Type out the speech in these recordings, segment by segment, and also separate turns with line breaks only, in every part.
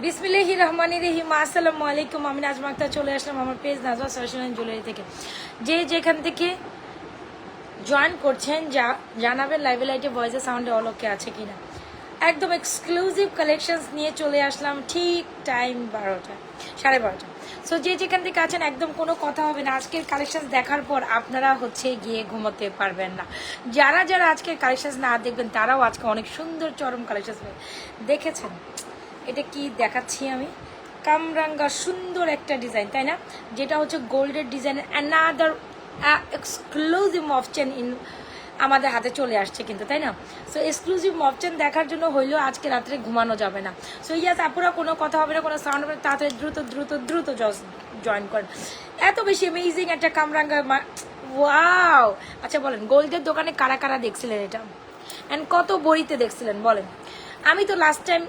বিসমিল্লাহির রহমানির রহিম। আসসালামু আলাইকুম। আমি নাজমা আক্তার চলে আসলাম আমার page Nazma fashion and jewellery থেকে। যে যেখান থেকে জয়েন করছেন জানাবেন লাইভে লাইটে ভয়েসে সাউন্ডে অলকে আছে কিনা। একদম এক্সক্লুসিভ কালেকশনস নিয়ে চলে আসলাম ঠিক টাইম 12টা 12:30। সো যে যেখান থেকে আছেন একদম কোনো কথা হবে না। আজকের কালেকশন দেখার পর আপনারা গিয়ে ঘুমোতে পারবেন না। যারা যারা আজকের কালেকশন না দেখবেন তারাও আজকে অনেক সুন্দর চরম কালেকশন দেখেছেন। এটা কি দেখাচ্ছি আমি, কামরাঙ্গা সুন্দর একটা ডিজাইন, তাই না? যেটা হচ্ছে গোল্ডের ডিজাইনের অ্যানাদার এক্সক্লুসিভ মফ চেন আমাদের হাতে চলে আসছে কিন্তু, তাই না? সো এক্সক্লুসিভ মফ চেন দেখার জন্য হইলেও আজকে রাত্রে ঘুমানো যাবে না। সো ইয়াস আপুরা, কোনো কথা হবে না, কোনো সাউন্ড হবে না, তাড়াতাড়ি দ্রুত দ্রুত দ্রুত জয়েন করেন। এত বেশি অ্যামেজিং একটা কামরাঙ্গা, ওয়াও। আচ্ছা বলেন, গোল্ডের দোকানে কারা কারা দেখছিলেন এটা, অ্যান্ড কত বড়িতে দেখছিলেন বলেন? আমি তো লাস্ট টাইম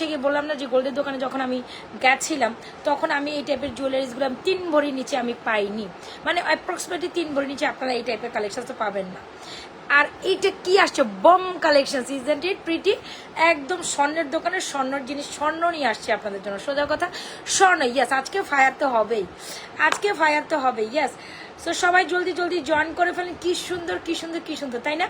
গিয়ে বললাম না যে গোল্ডের দোকানে যখন আমি গেছিলাম তখন আমি এই টাইপের জুয়েলারিসগুলো 3 ভরির নিচে আমি পাইনি, মানে অ্যাপ্রক্সিমেটলি 3 ভরির নিচে আপনারা এই টাইপের কালেকশন তো পাবেন না। আর এইটা কি আসছে, বম কালেকশন, ইজন্ট ইট প্রিটি? একদম স্বর্ণের দোকানে স্বর্ণের জিনিস, স্বর্ণ নিয়ে আসছে আপনাদের জন্য। সোজা কথা, স্বর্ণ। ইয়াস, আজকে ফায়ার তো হবেই, আজকে ফায়ার তো হবেই। ইয়াস, সো সবাই জলদি জলদি জয়েন করে ফেলেন। কি সুন্দর কি সুন্দর কি সুন্দর, তাই না?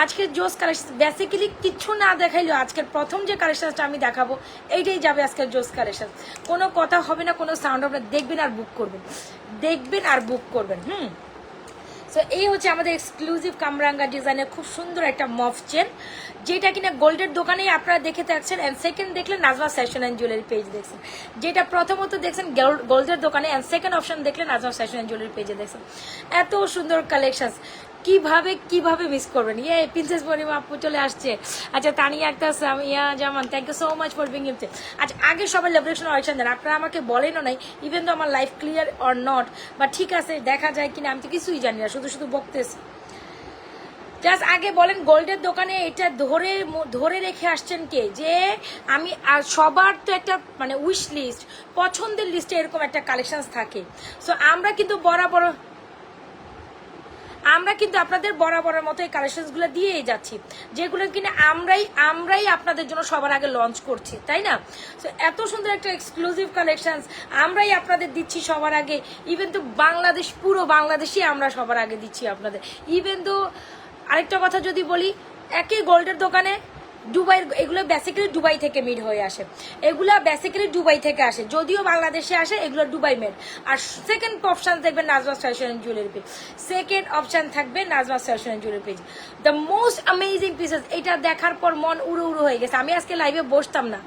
আজকের জোস কালেকশন বেসিক্যালি কিছু না দেখাইলেও আজকের প্রথম যে কালেকশনটা আমি দেখাবো এইটাই যাবে আজকের জোস কালেকশন। কোনো কথা হবে না, কোনো সাউন্ড হবে না, দেখবেন আর বুক করবেন, দেখবেন আর বুক করবেন। সো এই হচ্ছে আমাদের এক্সক্লুসিভ কামরাঙ্গা ডিজাইনের খুব সুন্দর একটা মফ চেন, যেটা কিনা গোল্ডের দোকানেই আপনারা দেখে থাকছেন। অ্যান্ড সেকেন্ড দেখলেন Nazma fashion and jewellery page দেখছেন, যেটা প্রথমত দেখছেন গোল্ডের দোকানে, অ্যান্ড সেকেন্ড অপশন দেখলেন নাজমা ফ্যাশন অ্যান্ড জুয়েলারি পেজে দেখছেন। এত সুন্দর কালেকশন কিভাবে মিস করবেন? প্রিন্সেস পরিমা আপু চলে আসছে। আচ্ছা, Tania Akter, Samia Zaman, thank you so much for being it. আচ্ছা, আগে সবাই লেবরেশন অয়েকশন দেন, আপনারা আমাকে বলেনও নাই ইভেন তো আমার লাইফ ক্লিয়ার অর নট, বা ঠিক আছে দেখা যায় কিনা আমি তো কিছুই জানি না, শুধু শুধু বকতেছি। জাস্ট আগে বলেন গোল্ডের দোকানে এটা ধরে রেখে আসছেন কে? যে আমি সবার তো একটা মানে উইশ লিস্ট, পছন্দের লিস্টে এরকম একটা কালেকশন থাকে। সো আমরা কিন্তু আপনাদের বরাবরের মতো এই কালেকশনসগুলো দিয়েই যাচ্ছি, যেগুলো কিনা আমরাই আপনাদের জন্য সবার আগে লঞ্চ করছি, তাই না? সো এত সুন্দর একটা এক্সক্লুসিভ কালেকশনস আমরাই আপনাদের দিচ্ছি সবার আগে। ইভেন তো বাংলাদেশ, পুরো বাংলাদেশই আমরা সবার আগে দিচ্ছি আপনাদের। ইভেন তো আরেকটা কথা যদি বলি, একই গোল্ডের দোকানে দুবাই, এগুলো বেসিক্যালি দুবাই থেকে মেড হয়ে আসে, এগুলো বেসিক্যালি দুবাই থেকে আসে, যদিও বাংলাদেশে আসে এগুলো দুবাই মেড। আর সেকেন্ড অপশন দেখবেন Nazma fashion and jewellery page, second option থাকবে Nazma fashion and jewellery page. The most amazing pieces, এটা দেখার পর মন উড়ো হয়ে গেছে। আমি আজকে লাইভে বসতাম না,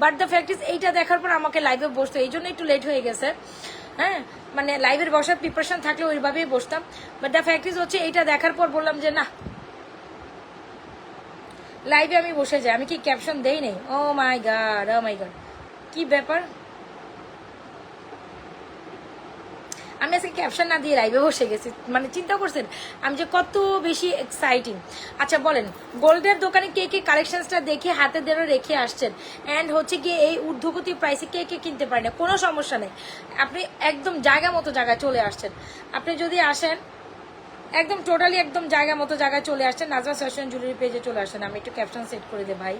বাট দ্য ফ্যাক্ট ইজ এইটা দেখার পর আমাকে লাইভে বসতো, এই জন্য একটু লেট হয়ে গেছে। হ্যাঁ, মানে লাইভের বসার প্রিপারেশন থাকলে ওইভাবেই বসতাম, বাট দ্য ফ্যাক্ট ইজ হচ্ছে এইটা দেখার পর বললাম যে না, লাইভে আমি বসে যাই। আমি কি ক্যাপশন দেই নেই? ও my god, O my god, কি ব্যাপার! আমি আজকে ক্যাপশন না দিয়ে লাইভে বসে গেছি, মানে চিন্তা করছেন আমি যে কত বেশি এক্সাইটিং। আচ্ছা বলেন, গোল্ডের দোকানে কে কে কালেকশনসটা দেখে হাতে ধরে রেখে আসছেন, অ্যান্ড গিয়ে এই ঊর্ধ্বগতি প্রাইসে কে কে কিনতে পারেন না? কোনো সমস্যা নেই, আপনি একদম জায়গা মতো জায়গায় চলে আসছেন। আপনি যদি আসেন একদম টোটালি একদম জায়গা মতো জায়গায় চলে আসছেন, নাজমা ফ্যাশন জুয়েলারি পেজে চলে আসছেন। আমি একটু ক্যাপশন সেট করে দে ভাই।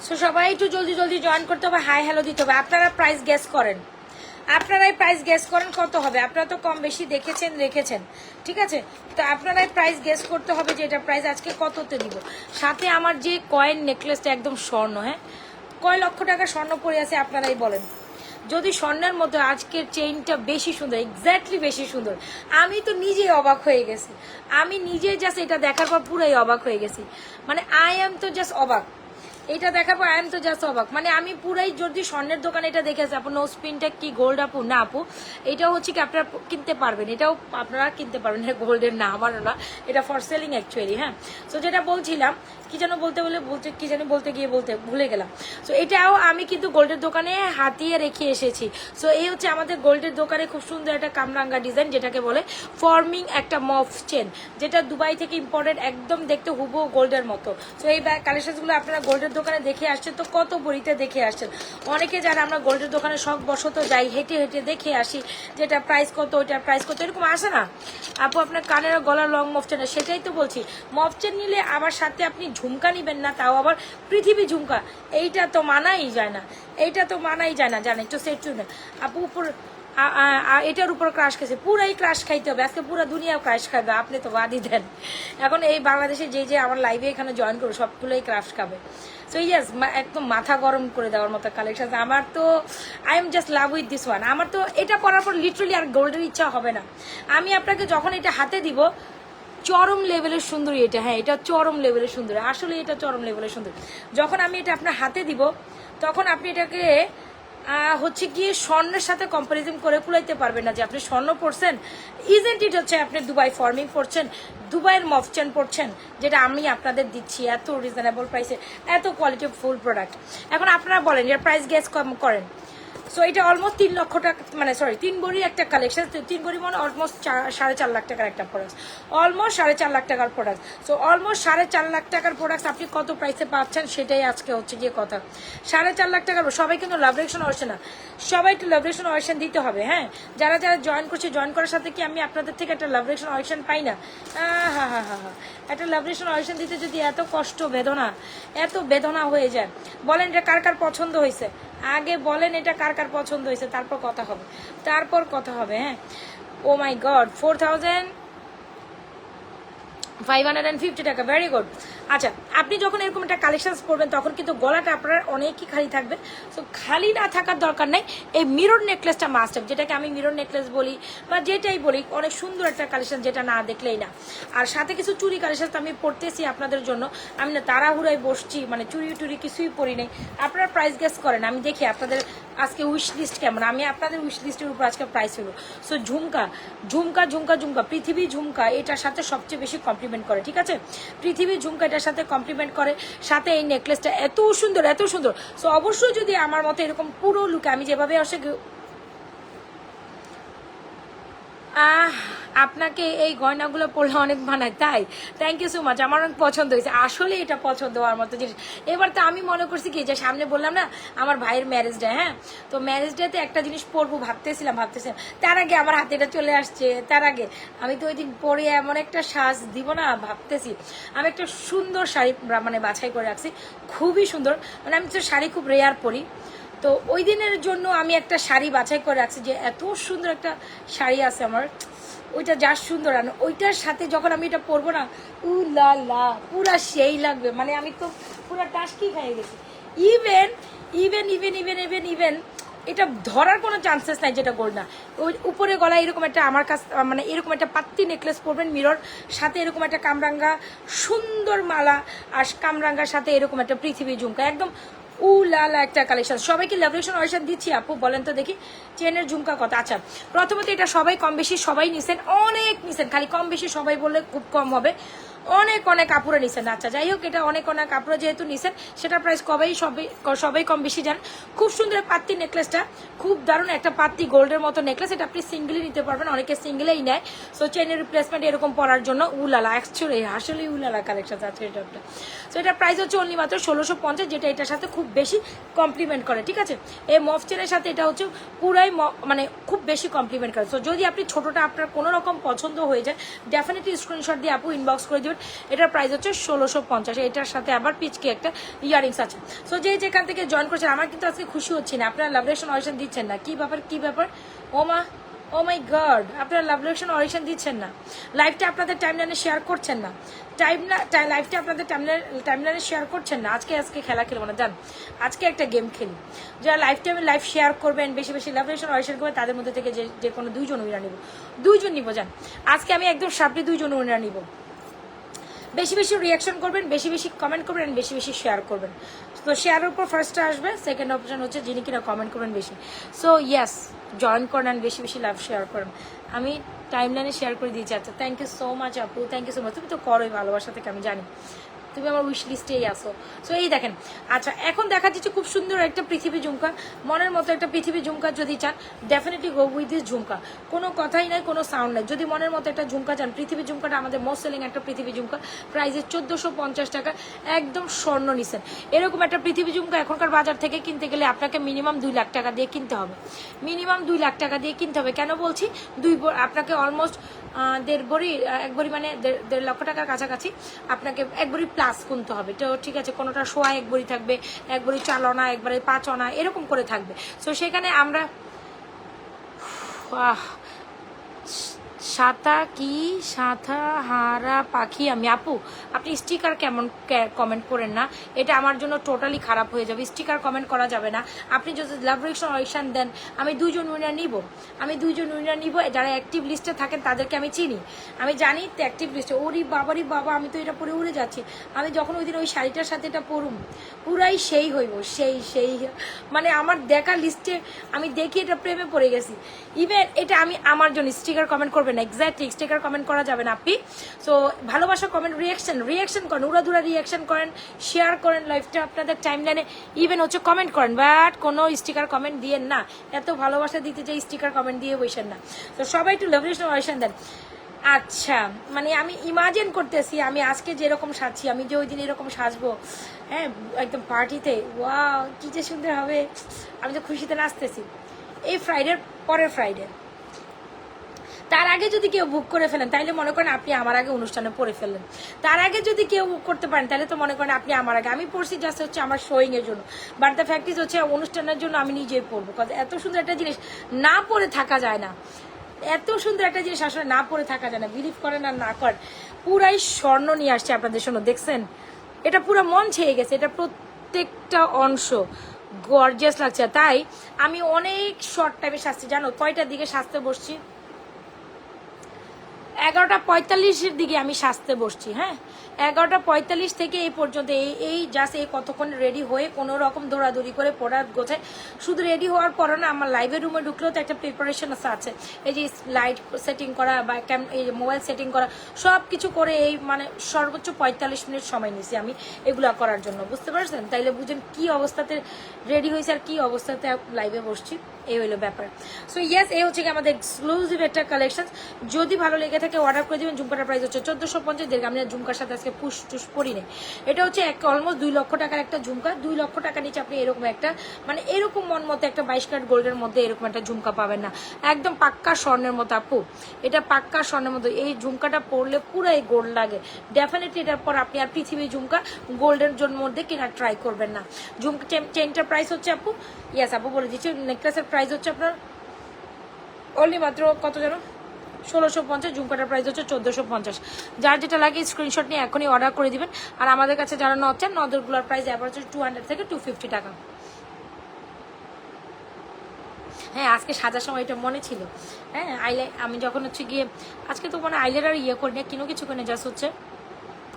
সো সবাই একটু জলদি জলদি জয়েন করতে হবে, হাই হ্যালো দিতে হবে। আপনারা প্রাইস গেস করেন, আপনারাই প্রাইস গেস করেন কত হবে। আপনারা তো কম বেশি রেখেছেন, ঠিক আছে? তো আপনারাই প্রাইস গেস করতে হবে যে এটা প্রাইস আজকে কততে দিব। সাথে আমার যে কয়েন নেকলেসটা একদম স্বর্ণ, হ্যাঁ, কয় লক্ষ টাকা স্বর্ণ পরে আছে আপনারাই বলেন। যদি স্বর্ণের মধ্যে আজকের চেইনটা বেশি সুন্দর, এক্স্যাক্টলি বেশি সুন্দর, আমি তো নিজেই অবাক হয়ে গেছি। আমি নিজে জাস্ট এটা দেখার পর পুরাই অবাক হয়ে গেছি, মানে আই এম তো জাস্ট অবাক। এটা দেখাবো, আই এম তো জাস্ট অবাক। মানে আমি পুরাই যদি স্বর্ণের দোকানে এটা দেখেছি আপু, নো স্পিনটা কি গোল্ড আপু? না আপু, এটাও হচ্ছে কি আপনারা কিনতে পারবেন, এটাও আপনারা কিনতে পারবেন, এটা গোল্ডের না, আমারও না, এটা ফর সেলিং অ্যাকচুয়ালি। হ্যাঁ, সো যেটা বলছিলাম, কি যেন কি যেন বলতে গিয়ে ভুলে গেলাম। সো এটাও আমি কিন্তু গোল্ডের দোকানে হাতিয়ে রেখে এসেছি। সো এই হচ্ছে আমাদের গোল্ডের দোকানে খুব সুন্দর একটা কামরাঙ্গা ডিজাইন, যেটাকে বলে ফর্মিং একটা মফ চেন, যেটা দুবাই থেকে ইম্পোর্টেড, একদম দেখতে হুবহু গোল্ডের মতো। সো এই কালেকশনগুলো আপনারা গোল্ডের দোকানে দেখে আসছেন, তো কত বড়িতে দেখে আসছেন। অনেকে যারা আমরা গোল্ডের দোকানে শখ বশত যাই, হেঁটে হেঁটে দেখে আসি যেটা প্রাইস কত, ওইটার প্রাইস কত, এরকম আসে না আপু? আপনার কানের গলার লং মফ চেন, সেটাই তো বলছি। মফ চেন নিলে আবার সাথে আপনি ঝুমকা নিবেন না, তাও আবার পৃথিবী ঝুমকা, এইটা তো মানাই যায় না, এইটা তো মানাই যায় না, জানেন তো। সেট চুনে আপু উপর এটার উপর ক্রাশ খাইছে, পুরাই ক্রাশ খাইতে হবে আজকে, পুরো দুনিয়া ক্রাশ খাবে, আপনি তো বাদই দেন। এখন এই বাংলাদেশে যে আমার লাইভে এখানে জয়েন করো সবগুলোই ক্রাশ খাবে। সো ইয়েস, একদম মাথা গরম করে দেওয়ার মতো কালেকশন। আমার তো I am just love with this one. আমার তো এটা পরার পর লিটারালি আর গোল্ডের ইচ্ছা হবে না। আমি আপনাকে যখন এটা হাতে দিব, চরম লেভেলের সুন্দরী এটা। হ্যাঁ, এটা চরম লেভেলের সুন্দরী, আসলে এটা চরম লেভেলের সুন্দরী। যখন আমি এটা আপনার হাতে দিব, তখন আপনি এটাকে হচ্ছে গিয়ে স্বর্ণের সাথে কম্পারিজন করে কুলাইতে পারবেন না যে আপনি স্বর্ণ পড়ছেন। ইজেন্ট ইট হচ্ছে আপনি দুবাই ফর্মিং পড়ছেন, দুবাইয়ের মফচেন পড়ছেন, যেটা আমি আপনাদের দিচ্ছি এত রিজনেবল প্রাইসে, এত কোয়ালিটি ফুল প্রোডাক্ট। এখন আপনারা বলেন এর প্রাইস গেস কম করেন। সো এটা অলমোস্ট 3 লক্ষ টাকা, মানে সরি 3 ভরি একটা কালেকশন, 3 ভরি মানে অলমোস্ট 4.5 লাখ টাকার একটা প্রোডাক্ট, অলমোস্ট 4.5 লাখ টাকার প্রোডাক্ট। সো অলমোস্ট 4.5 লাখ টাকার প্রোডাক্ট আপনি কত প্রাইসে পাচ্ছেন সেটাই আজকে হচ্ছে গিয়ে কথা। 4.5 লাখ টাকার সবাই কিন্তু লাভ রিঅ্যাকশন আসছে না, সবাই একটু লাভ রিঅ্যাকশন অয়েকশন দিতে হবে। হ্যাঁ, যারা যারা জয়েন করছে, জয়েন করার সাথে কি আমি আপনাদের থেকে একটা লাভ রিঅ্যাকশন অয়েকশন পাই না? একটা লাভ রিঅ্যাকশন অয়েকশন দিতে যদি এত কষ্ট, এত বেদনা হয়ে যায়, বলেন এটা কার কার পছন্দ হয়েছে? আগে বলেন এটা কার কার পছন্দ হয়েছে, তারপর কথা হবে। হ্যাঁ, ও মাই গড, 4550 টাকা, ভেরি গুড। আচ্ছা, আপনি যখন এরকম একটা কালেকশন পরবেন তখন কিন্তু গলাটা আপনার অনেকই খালি থাকবে। সো খালি না থাকার দরকার নেই, এই মিরর নেকলেসটা মাস্ট হবে, যেটাকে আমি মিরর নেকলেস বলি বা যেটাই বলি, অনেক সুন্দর একটা কালেকশন, যেটা না দেখলেই না। আর সাথে কিছু চুরি কালেকশন তো আমি পড়তেছি আপনাদের জন্য, আমি না তাড়াহুড়ায় বসছি, মানে চুরি কিছুই পরি নেই। আপনারা প্রাইস গেস করেন, আমি দেখি আপনাদের আজকে উইশ লিস্ট কেমন, আমি আপনাদের উইশ লিস্টের উপর আজকে প্রাইস হলো। সো ঝুমকা, পৃথিবী ঝুমকা এটার সাথে সবচেয়ে বেশি কমপ্লিমেন্ট করে, ঠিক আছে? পৃথিবী ঝুমকা এটার সাথে কমপ্লিমেন্ট করে, সাথে এই নেকলেসটা এত সুন্দর। সো অবশ্যই যদি আমার মতো এরকম পুরো লুকে আমি যেভাবে আসে আপনাকে এই গয়নাগুলো পরলে অনেক মানায়, তাই থ্যাংক ইউ সো মাচ, আমার অনেক পছন্দ হয়েছে, আসলে এটা পছন্দ হওয়ার মতো জিনিস। এবার তো আমি মনে করছি কি, যে সামনে বললাম না আমার ভাইয়ের ম্যারেজ ডে, হ্যাঁ, তো ম্যারেজ ডেতে একটা জিনিস পরবো ভাবতেছিলাম, তার আগে আমার হাতে এটা চলে আসছে, তার আগে আমি তো ওই দিন পরে এমন একটা সাজ দিব না ভাবতেছি। আমি একটা সুন্দর শাড়ি মানে বাছাই করে রাখছি, খুবই সুন্দর, মানে আমি তো শাড়ি খুব রেয়ার পরি, তো ওই দিনের জন্য আমি একটা শাড়ি বাছাই করে রাখছি, যে এত সুন্দর একটা শাড়ি আছে আমার, ওইটা যা সুন্দর, আর ওইটার সাথে যখন আমি এটা পরবো না, লা পুরা সেই লাগবে, মানে আমি তো পুরা টাস্কি খেয়ে গেছি। ইভেন এটা ধরার কোনো চান্সেস নাই যেটা গোল্ড না। ওই উপরে গলায় এরকম একটা আমার কাছে, মানে এরকম একটা পাত্তি নেকলেস পরবেন মিরর, সাথে এরকম একটা কামরাঙ্গা সুন্দর মালা, আর কামরাঙ্গার সাথে এরকম একটা পৃথিবী ঝুমকা, একদম লালা একটা কালেকশন। সবাইকে লাভরেশন অয়েশন দিচ্ছি আপু, বলেন তো দেখি চেনের ঝুমকা কত? আচ্ছা, প্রথমত এটা সবাই কম বেশি সবাই নিছেন, অনেক নিছেন, খালি কম বেশি সবাই বললে খুব কম হবে, অনেক কাপড়ে নিছেন। আচ্ছা, যাই হোক, এটা অনেক কাপড়ে যেহেতু নিছেন, সেটা প্রাইস সবাই কম বেশি জান। খুব সুন্দর পাত্তি নেকলেসটা, খুব দারুণ একটা পাত্তি গোল্ডের মতো নেকলেস, এটা আপনি সিঙ্গেলি নিতে পারবেন, অনেকে সিঙ্গেলেই নেয়। সো চেনের রিপ্লেসমেন্ট এরকম পরার জন্য উলালা, অ্যাকচুয়ালি আসলে উলালা কালেকশন আছে এটা। সো এটা প্রাইস হচ্ছে অনলি মাত্র 1650, যেটা এটার সাথে খুব বেশি কমপ্লিমেন্ট করে, ঠিক আছে? এই মফ চেনের সাথে এটা হচ্ছে পুরাই মানে খুব বেশি কমপ্লিমেন্ট করে। সো যদি আপনি ছোটটা আপনার কোনো রকম পছন্দ হয়ে যায়, ডেফিনেটলি স্ক্রিনশট দিয়ে আপু ইনবক্স করে দিবেন। এটার প্রাইস হচ্ছে 1650, এটার সাথে আবার পিচকে একটা ইয়ারিংস আছে। সো যেখান থেকে জয়েন করছেন, আমার কিন্তু আজকে খুশি হচ্ছি না, আপনারা লাভরেশন অয়েশন দিচ্ছেন না, কি ব্যাপার? ও মাই গড, আপনারা লাভরেশন অয়েশন দিচ্ছেন না, লাইভটা আপনাদের টাইমলাইনে শেয়ার করছেন না, লাইভটা আপনাদের টাইমলাইনে শেয়ার করছেন না। আজকে খেলা খেলবো না, জান, আজকে একটা গেম খেলি। যারা লাইভ শেয়ার করবেন, বেশি লাভরেশন অয়েশন করবেন, তাদের মধ্যে থেকে যে কোনো 2 জন উইনার নিব, 2 জন নিব, জান, আজকে আমি একদম সাপড়ি 2 জন উইনার নিব। বেশি বেশি রিয়াকশন করবেন, বেশি বেশি কমেন্ট করবেন, বেশি বেশি শেয়ার করবেন। তো শেয়ারের উপর ফার্স্টে আসবে, সেকেন্ড অপশন হচ্ছে যিনি কিনা কমেন্ট করবেন বেশি। সো ইয়েস, জয়েন করেন অ্যান্ড বেশি বেশি লাভ শেয়ার করেন। আমি টাইমলাইনে শেয়ার করে দিয়েছি। আচ্ছা, থ্যাংক ইউ সো মাচ আপু, থ্যাংক ইউ সো মাচ। তুমি তো করোই ভালোবাসা থেকে, আমি জানি তুমি আমার উইশ লিস্টেই আসো। সো এই দেখেন, আচ্ছা এখন দেখা যাচ্ছে খুব সুন্দর একটা পৃথিবী ঝুমকা, মনের মতো একটা পৃথিবী ঝুমকা যদি চান ডেফিনেটলি গো উইথ দিস ঝুমকা। কোনো কথাই নাই, কোনো সাউন্ড নাই। যদি মনের মতো একটা ঝুমকা চান, পৃথিবী ঝুমকাটা আমাদের মোস্ট সেলিং একটা পৃথিবী ঝুমকা, প্রাইসে 1450 টাকা, একদম স্বর্ণ নিছেন। এরকম একটা পৃথিবী ঝুমকা এখনকার বাজার থেকে কিনতে গেলে আপনাকে মিনিমাম 2 লাখ টাকা দিয়ে কিনতে হবে, মিনিমাম 2 লাখ টাকা দিয়ে কিনতে হবে। কেন বলছি আপনাকে অলমোস্ট 1.5 ভরি, 1 ভরি মানে 1.5 লক্ষ টাকার কাছাকাছি আপনাকে 1 ভরি প্লাস কিনতে হবে। তো ঠিক আছে, কোনোটা সোয়া 1 ভরি থাকবে, 1 ভরি 4 আনা, 1 ভরি 5 আনা, এরকম করে থাকবে। সো সেখানে আমরা সাতাহারা পাখি আমি। আপু আপনি স্টিকার কেমন কমেন্ট করেন না, এটা আমার জন্য টোটালি খারাপ হয়ে যাবে। স্টিকার কমেন্ট করা যাবে না। আপনি যদি লাভ রিঅ্যাকশন দেন, আমি 2জন উইনার নিব, আমি 2জন উইনার নিব। যারা অ্যাক্টিভ লিস্টে থাকেন তাদেরকে আমি চিনি, আমি জানি তো অ্যাক্টিভ লিস্টে। ওরি বাবারি বাবা, আমি তো এটা পরে উড়ে যাচ্ছি। আমি যখন ওই দিন ওই শাড়িটার সাথে এটা পরুম, পুরাই সেই হইব, সেই মানে আমার দেখা লিস্টে আমি দেখি এটা প্রেমে পড়ে গেছি। ইভেন এটা আমি আমার জন্য স্টিকার কমেন্ট করবেন না, এক্স্যাক্টলি স্টিকার কমেন্ট করা যাবে না আপনি। সো ভালোবাসা কমেন্ট, রিয়াকশন করেন, উড়াধুরা রিয়াকশন করেন, শেয়ার করেন লাইভটা আপনাদের টাইমলাইনে, ইভেন হচ্ছে কমেন্ট করেন, বাট কোনো স্টিকার কমেন্ট দিয়েন না। এত ভালোবাসা দিতে চাই, স্টিকার কমেন্ট দিয়ে বসেন না। তো সবাই একটু লাভ রিঅ্যাকশন দেন। আচ্ছা, মানে আমি ইমাজিন করতেছি আমি আজকে যেরকম সাজছি, আমি যে ওই দিন এরকম সাজবো, হ্যাঁ একদম পার্টিতে, ওয়াও কি যে সুন্দর হবে। আমি তো খুশিতে নাচতেছি। এই ফ্রাইডের পরের ফ্রাইডে, তার আগে যদি কেউ বুক করে ফেলেন তাহলে মনে করেন আপনি আমার আগে অনুষ্ঠানে পড়ে ফেললেন। তার আগে যদি কেউ বুক করতে পারেন তাহলে তো মনে করেন আপনি আমার আগে। আমি পড়ছি জাস্ট হচ্ছে আমার শোয়িং এর জন্য, বাট দ্য ফ্যাক্ট ইজ হচ্ছে অনুষ্ঠানের জন্য আমি নিজেই পড়বো। এত সুন্দর একটা জিনিস না পড়ে থাকা যায় না, এত সুন্দর একটা জিনিস আসলে না পড়ে থাকা যায় না। বিলিভ করেন আর না করেন, পুরাই স্বর্ণ নিয়ে আসছে আপনাদের জন্য। দেখছেন এটা পুরো মন ছেয়ে গেছে, এটা প্রত্যেকটা অংশ গর্জিয়াস লাগছে। তাই আমি অনেক শর্ট টাইমে সাজছি। জানো কয়টার দিকে সাজতে বসছি? 11:45 দিকে আমি সাজতে বসছি। হ্যাঁ 11:45 থেকে এই পর্যন্ত এই জাস্ট এই কতক্ষণ রেডি হয়ে কোনো রকম দৌড়াদৌড়ি করে পড়া গোছায়। শুধু রেডি হওয়ার পরে না, আমার লাইভের রুমে ঢুকলেও তো একটা প্রিপারেশন আছে। এই যে লাইট সেটিং করা বা এই যে মোবাইল সেটিং করা, সব কিছু করে এই মানে সর্বোচ্চ 45 মিনিট সময় নিয়েছি আমি এগুলা করার জন্য, বুঝতে পারছেন? তাইলে বুঝেন কি অবস্থাতে রেডি হয়েছে আর কি অবস্থাতে লাইভে বসছি। এই হইলো ব্যাপার। সো ইয়েস, এই হচ্ছে কি আমাদের এক্সক্লুসিভ একটা কালেকশন। যদি ভালো লেগে থাকে অর্ডার করে দেবেন। ঝুমকাটার প্রাইস হচ্ছে 1450 দেড়। আমি ঝুমকার সাথে আজকে পুশ টুস পরি নেই। এটা হচ্ছে অলমোস্ট 2 লক্ষ টাকার একটা ঝুমকা। 2 লক্ষ টাকা নিচে আপনি এরকম একটা মানে এরকম মন মতো একটা 22 ক্যারেট গোল্ডের মধ্যে এরকম একটা ঝুমকা পাবেন না। একদম পাক্কা স্বর্ণের মতো আপু, এটা পাক্কা স্বর্ণের মতো। এই ঝুমকাটা পরলে পুরাই গোল্ড লাগে। ডেফিনেটলি এটার পর আপনি আর পৃথিবীর ঝুমকা গোল্ডের জন্য মধ্যে কেনার ট্রাই করবেন না। ঝুমকা চেনটার প্রাইস হচ্ছে আপু, ইয়েস আপু বলে দিচ্ছি, নেকলেসের প্রাইস হচ্ছে আপনার অনলি মাত্র কত যেন 1650। ঝুমকাটার প্রাইস হচ্ছে 1450। যার যেটা লাগে স্ক্রিনশট নিয়ে এখনই অর্ডার করে দিবেন। আর আমাদের কাছে যারা নচ্ছেন, নদরগুলোর প্রাইস অ্যাভারেজ 200 থেকে 250 টাকা। হ্যাঁ আজকে সাজার সময় এটা মনে ছিল। হ্যাঁ আমি যখন হচ্ছে গিয়ে আজকে তো মানে আইলাইনার ইয়ে করি না, কিনো কিছু কিনে জাস্ট হচ্ছে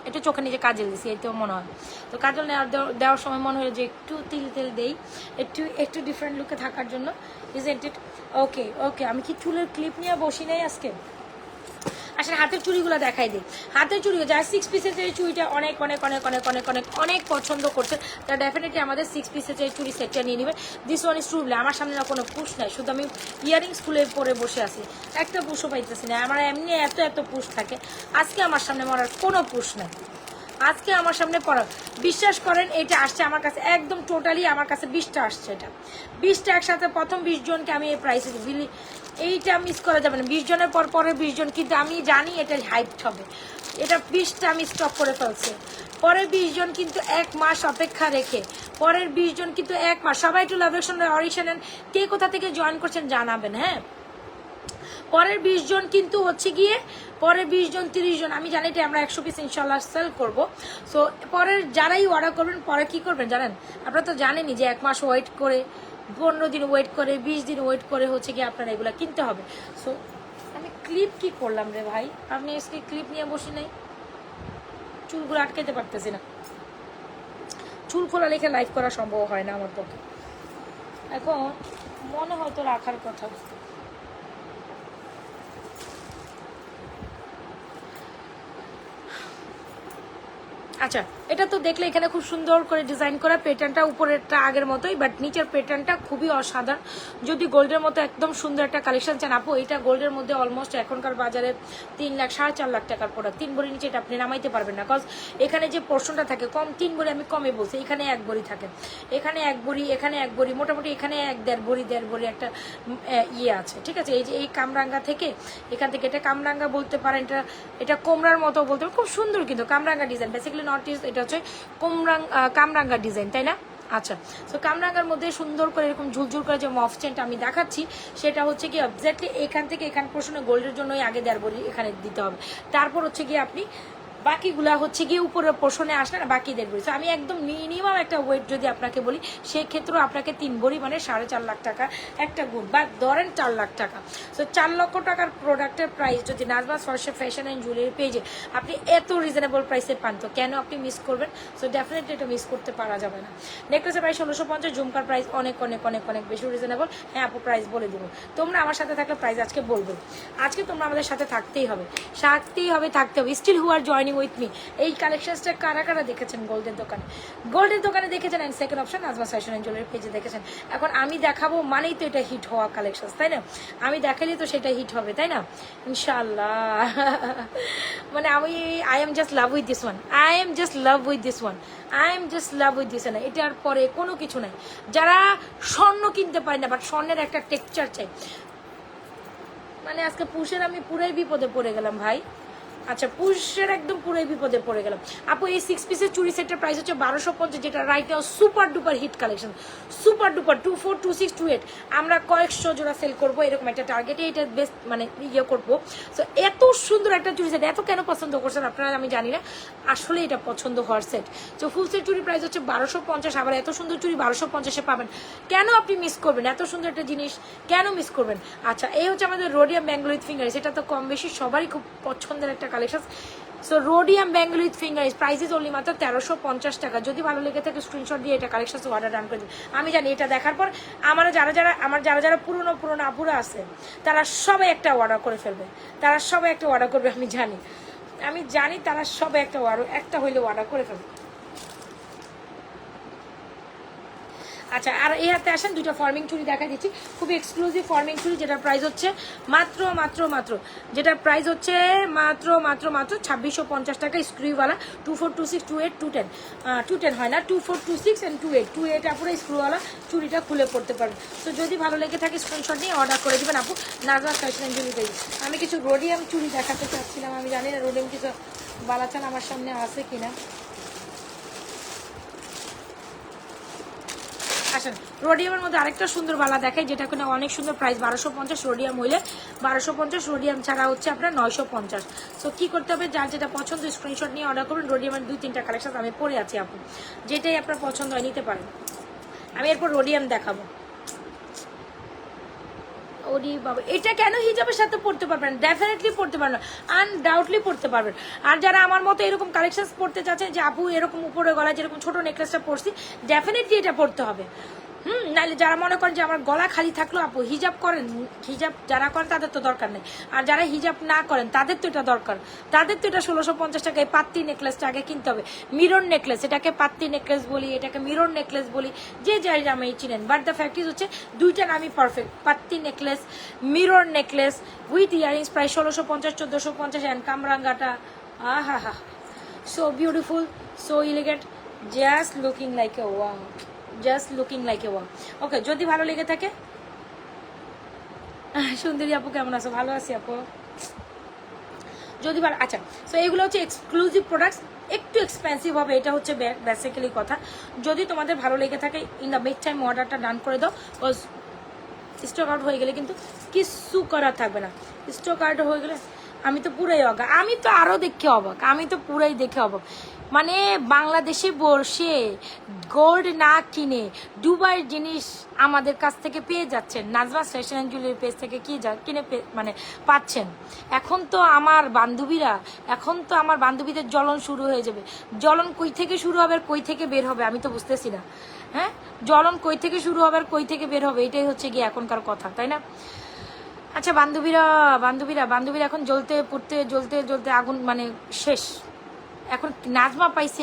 একটু চোখে নিচে কাজল দিছি, এই তো মনে হয়। তো কাজল দেওয়ার সময় মনে হলো যে একটু তেল দেই, একটু ডিফারেন্ট লুকে থাকার জন্য। Isn't it? ওকে ওকে, আমি কি চুলের ক্লিপ নিয়ে বসি নাই আজকে? আসলে হাতের চুড়িগুলো দেখাই দিই। হাতের চুড়ি যারা 6 পিসের এই চুড়িটা অনেক অনেক অনেক অনেক অনেক অনেক অনেক পছন্দ করছে, তারা ডেফিনেটলি আমাদের 6 পিসের এই চুড়ি সেটটা নিয়ে নেবে। This one is trouble. আমার সামনে না কোনো পুশ নাই, শুধু আমি ইয়ারিংস খুলে পরে বসে আছি, একটা পুশও পাইতেছি না। আমার এমনি এত পুশ থাকে, আজকে আমার সামনে মরার কোনো পুশ নাই। আজকে আমার সামনে পড়া, বিশ্বাস করেন এটা আসছে আমার কাছে একদম টোটালি আমার কাছে 20টা আসছে। এটা 20টা একসাথে প্রথম 20 জনকে আমি এই প্রাইসে দিই। এইটা মিস করা যাবে না। 20 জনের পর পরের 20 জন, কিন্তু আমি জানি এটা হাইপড হবে। এটা 20টা আমি স্টপ করে ফেলছি। পরের 20 জন কিন্তু 1 মাস অপেক্ষা রেখে, পরের 20 জন কিন্তু 1 মাস। সবাই একটু লাভ রিঅ্যাকশনের অডিশন কে কোথা থেকে জয়েন করছেন জানাবেন। হ্যাঁ পরের 20 জন কিন্তু হচ্ছে গিয়ে পরের 20 জন 30 জন, আমি জানি এটা আমরা 100 পিস ইনশাল্লাহ সেল করবো। সো পরের যারাই অর্ডার করবেন পরে কি করবেন জানেন? আপনারা তো জানেনই যে 1 মাস ওয়েট করে, 15 দিন ওয়েট করে, 20 দিন ওয়েট করে হচ্ছে গিয়ে আপনারা এগুলো কিনতে হবে। সো আমি ক্লিপ কি করলাম রে ভাই? আপনি আজকে ক্লিপ নিয়ে বসি নাই, চুলগুলো আটকাইতে পারতেছি না, চুল খোলা রেখে লাইভ করা সম্ভব হয় না আমার পক্ষে। এখন মনে হয়তো রাখার কথা। আচ্ছা, এটা তো দেখলে এখানে খুব সুন্দর করে ডিজাইন করা, প্যাটার্নটা উপরেরটা আগের মতোই, বাট নিচের প্যাটার্নটা খুবই অসাধারণ। যদি গোল্ডের মতো একদম সুন্দর একটা কালেকশন চান আপু, এটা গোল্ডের মধ্যে অলমোস্ট এখনকার বাজারে 3 লাখ 4.5 লাখ টাকার প্রোডাক্ট। 3 ভরি নিচে এটা আপনি নামাইতে পারবেন না, কজ এখানে যে পোর্শনটা থাকে কম, 3 ভরি আমি কমে বলছি, এখানে 1 ভরি থাকে, এখানে 1 ভরি, এখানে 1 ভরি, মোটামুটি এখানে 1.5 ভরি একটা ইয়ে আছে, ঠিক আছে। এই যে এই কামরাঙ্গা থেকে এখান থেকে, এটা কামরাঙ্গা বলতে পারেন, এটা কোমরার মতো বলতে পারেন, খুব সুন্দর কিন্তু কামরাঙ্গা ডিজাইন, বেসিক্যালি নট ইজ, এটা হচ্ছে কামরাঙ্গা ডিজাইন, তাই না? আচ্ছা, তো কামরাঙ্গার মধ্যে সুন্দর করে এরকম ঝুলঝুল করে যে মফ চেনটা আমি দেখাচ্ছি, সেটা হচ্ছে কি এক্স্যাক্টলি এখান থেকে এখান পোর্শনে গোল্ডের জন্যই আগে 1.5 ভরি এখানে দিতে হবে, তারপর হচ্ছে গিয়ে আপনি বাকিগুলা হচ্ছে গিয়ে উপরের পোর্শনে আসলে না, বাকি 1.5 ভরি। আমি একদম মিনিমাম একটা ওয়েট যদি আপনাকে বলি, সেক্ষেত্রেও আপনাকে 3 ভরি মানে 4.5 লাখ টাকা একটা গুণ, বা ধরেন 4 লাখ টাকা। সো 4 লক্ষ টাকার প্রোডাক্টের প্রাইস যদি নাজমাস ফ্যাশন অ্যান্ড জুয়েলারি পেজে আপনি এত রিজনেবল প্রাইসে পান, তো কেন আপনি মিস করবেন? সো ডেফিনেটলি এটা মিস করতে পারা যাবে না। নেকলেসের প্রাইস 1650, ঝুমকার প্রাইস অনেক অনেক অনেক অনেক বেশি রিজনেবল। হ্যাঁ আপু, প্রাইস বলে দেবো, তোমরা আমার সাথে থাকলে প্রাইস আজকে বলবো, আজকে তোমরা আমাদের সাথে থাকতেই হবে, থাকতে হবে। Still who are joining with me. এই কালেকশনসটা কারা কারা দেখেছেন গোল্ডের দোকানে দেখেছেন, and second option Nazma's fashion and jewellery পেজে দেখেছেন। এখন আমি দেখাবো মানেই তো এটা হিট হওয়া কালেকশন, তাই না? আমি দেখালে তো সেটা হিট হবে, তাই না? ইনশাআল্লাহ। মানে I am just love with this one, এটার পরে কোনো কিছু নাই। যারা স্বর্ণ কিনতে পারে না, বাট স্বর্ণের একটা টেক্সচার চাই, মানে আজকে পুরুষের আমি পুরাই বিপদে পড়ে গেলাম ভাই। আচ্ছা, পুরুষের একদম পুরোই বিপদে পড়ে গেলাম আপু। এই 6 পিসের চুরি সেটের প্রাইস হচ্ছে 1250, যেটা right now super duper hit collection, super duper 24, 26, 28 আমরা কয়েকশো জোড়া সেল করবো, এরকম একটা টার্গেটে এটা বেস্ট মানে ইয়ে করবো। সো এত সুন্দর একটা চুরি সেট এত কেন পছন্দ করছেন আপনারা আমি জানি না, আসলে এটা পছন্দ হওয়ার সেট। তো ফুল সেট চুরি প্রাইস হচ্ছে 1250, আবার এত সুন্দর চুরি 1250-এ পাবেন, কেন আপনি মিস করবেন? এত সুন্দর একটা জিনিস কেন মিস করবেন? আচ্ছা, এই হচ্ছে আমাদের রোডিয়াম ব্যাঙ্গল উইথ ফিঙ্গার, সেটা তো কম বেশি সবারই খুব পছন্দের একটা collection. So rhodium Bengal with finger price is only মাত্র 1350 টাকা। যদি ভালো লেগে থাকে স্ক্রিনশট দিয়ে এটা কালেকশন অর্ডার ডান করে দিন। আমি জানি এটা দেখার পর আমার যারা পুরনো আপুরা আছে, তারা সবাই একটা অর্ডার করে ফেলবে, আমি জানি তারা সবাই একটা হইলে অর্ডার করে ফেলবে। আচ্ছা, আর এই হাতে আসেন দুটো ফর্মিং চুড়ি দেখা দিচ্ছি, খুবই এক্সক্লুসিভ ফর্মিং চুড়ি, যেটার প্রাইস হচ্ছে মাত্র 2650 টাকা। স্ক্রুওয়ালা 24, 26, 28, 210 210 হয় না, 24, 26 and 28 আপুরা স্ক্রুওয়ালা চুড়িটা খুলে পড়তে পারবেন। তো যদি ভালো লেগে থাকে স্ক্রিনশট নিয়ে অর্ডার করে দিবেন আপু, Nazma's fashion and jewellery page. আমি কিছু রোডিয়াম চুড়ি দেখাতে চাচ্ছিলাম, আমি জানি না রোডিয়াম কিছু বালাচান আমার সামনে আছে কিনা। আসেন, রোডিয়ামের মধ্যে আরেকটা সুন্দর বালা দেখাই, যেটা কিনা অনেক সুন্দর, প্রাইস 1250, রোডিয়াম হইলে 1250, রোডিয়াম ছাড়া হচ্ছে আপনার 950। সো কি করতে হবে, যার যেটা পছন্দ স্ক্রিনশট নিয়ে অর্ডার করুন। রোডিয়ামের 2-3টা কালেকশন আমি পরে আছি আপু, যেটাই আপনার পছন্দ হয় নিতে পারেন। আমি এরপর রোডিয়াম দেখাবো। ওরি বাবা, এটা কেন হিজাবের সাথে পড়তে পারবেন? ডেফিনেটলি পড়তে পারবেন, আনডাউটলি পড়তে পারবেন। আর যারা আমার মতো এরকম কালেকশন পড়তে চাচ্ছেন যে আপু এরকম উপরে গলায় যেরকম ছোট নেকলেসটা পড়ছি, ডেফিনেটলি এটা পড়তে হবে। নাহলে যারা মনে করেন যে আমার গলা খালি থাকলো আপু হিজাব করেন, হিজাব যারা করেন তাদের তো দরকার নেই, আর যারা হিজাব না করেন তাদের তো এটা দরকার, তাদের তো এটা 1650 টাকায় পাত্তি নেকলেসটা আগে কিনতে হবে। মিরর নেকলেস, এটাকে পাত্তি নেকলেস বলি, এটাকে মিরর নেকলেস বলি, যে যাই নামে চিনেন, বাট দ্য ফ্যাক্ট ইজ হচ্ছে দুইটা নামই পারফেক্ট, পাত্তি necklace, mirror necklace with earrings, প্রায় 1650, 1450, অ্যান্ড কামরাঙ্গাটা আহা হা, so beautiful, so elegant, just looking like a wow, okay. যদি ভালো লেগে থাকে, সুন্দরী আপু কেমন আছো? ভালো আছি আপু, যদি ভালো। আচ্ছা, সো এগুলো হচ্ছে এক্সক্লুসিভ প্রোডাক্টস, একটু এক্সপেন্সিভ হবে, এটা হচ্ছে বেসিক্যালি কথা। যদি তোমাদের ভালো লেগে থাকে ইন দ্য মিড টাইম অর্ডারটা ডান করে দাও, বিকজ স্টক আউট হয়ে গেলে কিন্তু কিছু করা থাকবে না। স্টক আউট হয়ে গেলে আমি তো পুরাই অবাক, আমি তো আরও দেখে অবাক, মানে বাংলাদেশে বসে গোল্ড না কিনে দুবাইয়ের জিনিস আমাদের কাছ থেকে পেয়ে যাচ্ছেন, Nazma fashion and jewellery page থেকে কিনে মানে পাচ্ছেন। এখন তো আমার বান্ধবীদের জ্বলন শুরু হয়ে যাবে। জ্বলন কই থেকে শুরু হবে আর কই থেকে বের হবে আমি তো বুঝতেছি না। হ্যাঁ, জ্বলন কই থেকে শুরু হবে আর কই থেকে বের হবে, এটাই হচ্ছে গিয়ে এখনকার কথা, তাই না? আচ্ছা বান্ধবীরা এখন জ্বলতে আগুন মানে শেষ। এখন নাজমা পাইছে,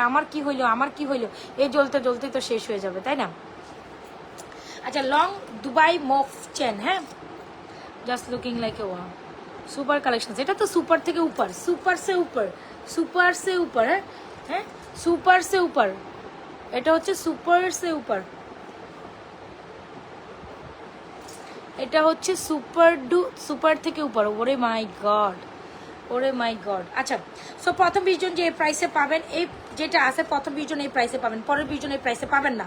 আমার কি হইলো এই জ্বলতে তো শেষ হয়ে যাবে, তাই না? আচ্ছা, লং দুবাই মফ চেন, হ্যাঁ, just looking like a wow, super collection. এটা তো সুপার থেকে উপর, সুপার সে উপর, হ্যাঁ হ্যাঁ, সুপার সে উপর, এটা হচ্ছে সুপার সে উপর, এটা হচ্ছে সুপার থেকে উপর। ওরে মাই গড। আচ্ছা, সো প্রথম 20 জন যে এই প্রাইসে পাবেন, এই যেটা আছে প্রথম 20 জন এই প্রাইসে পাবেন, পরের 20 জন এই প্রাইসে পাবেন না।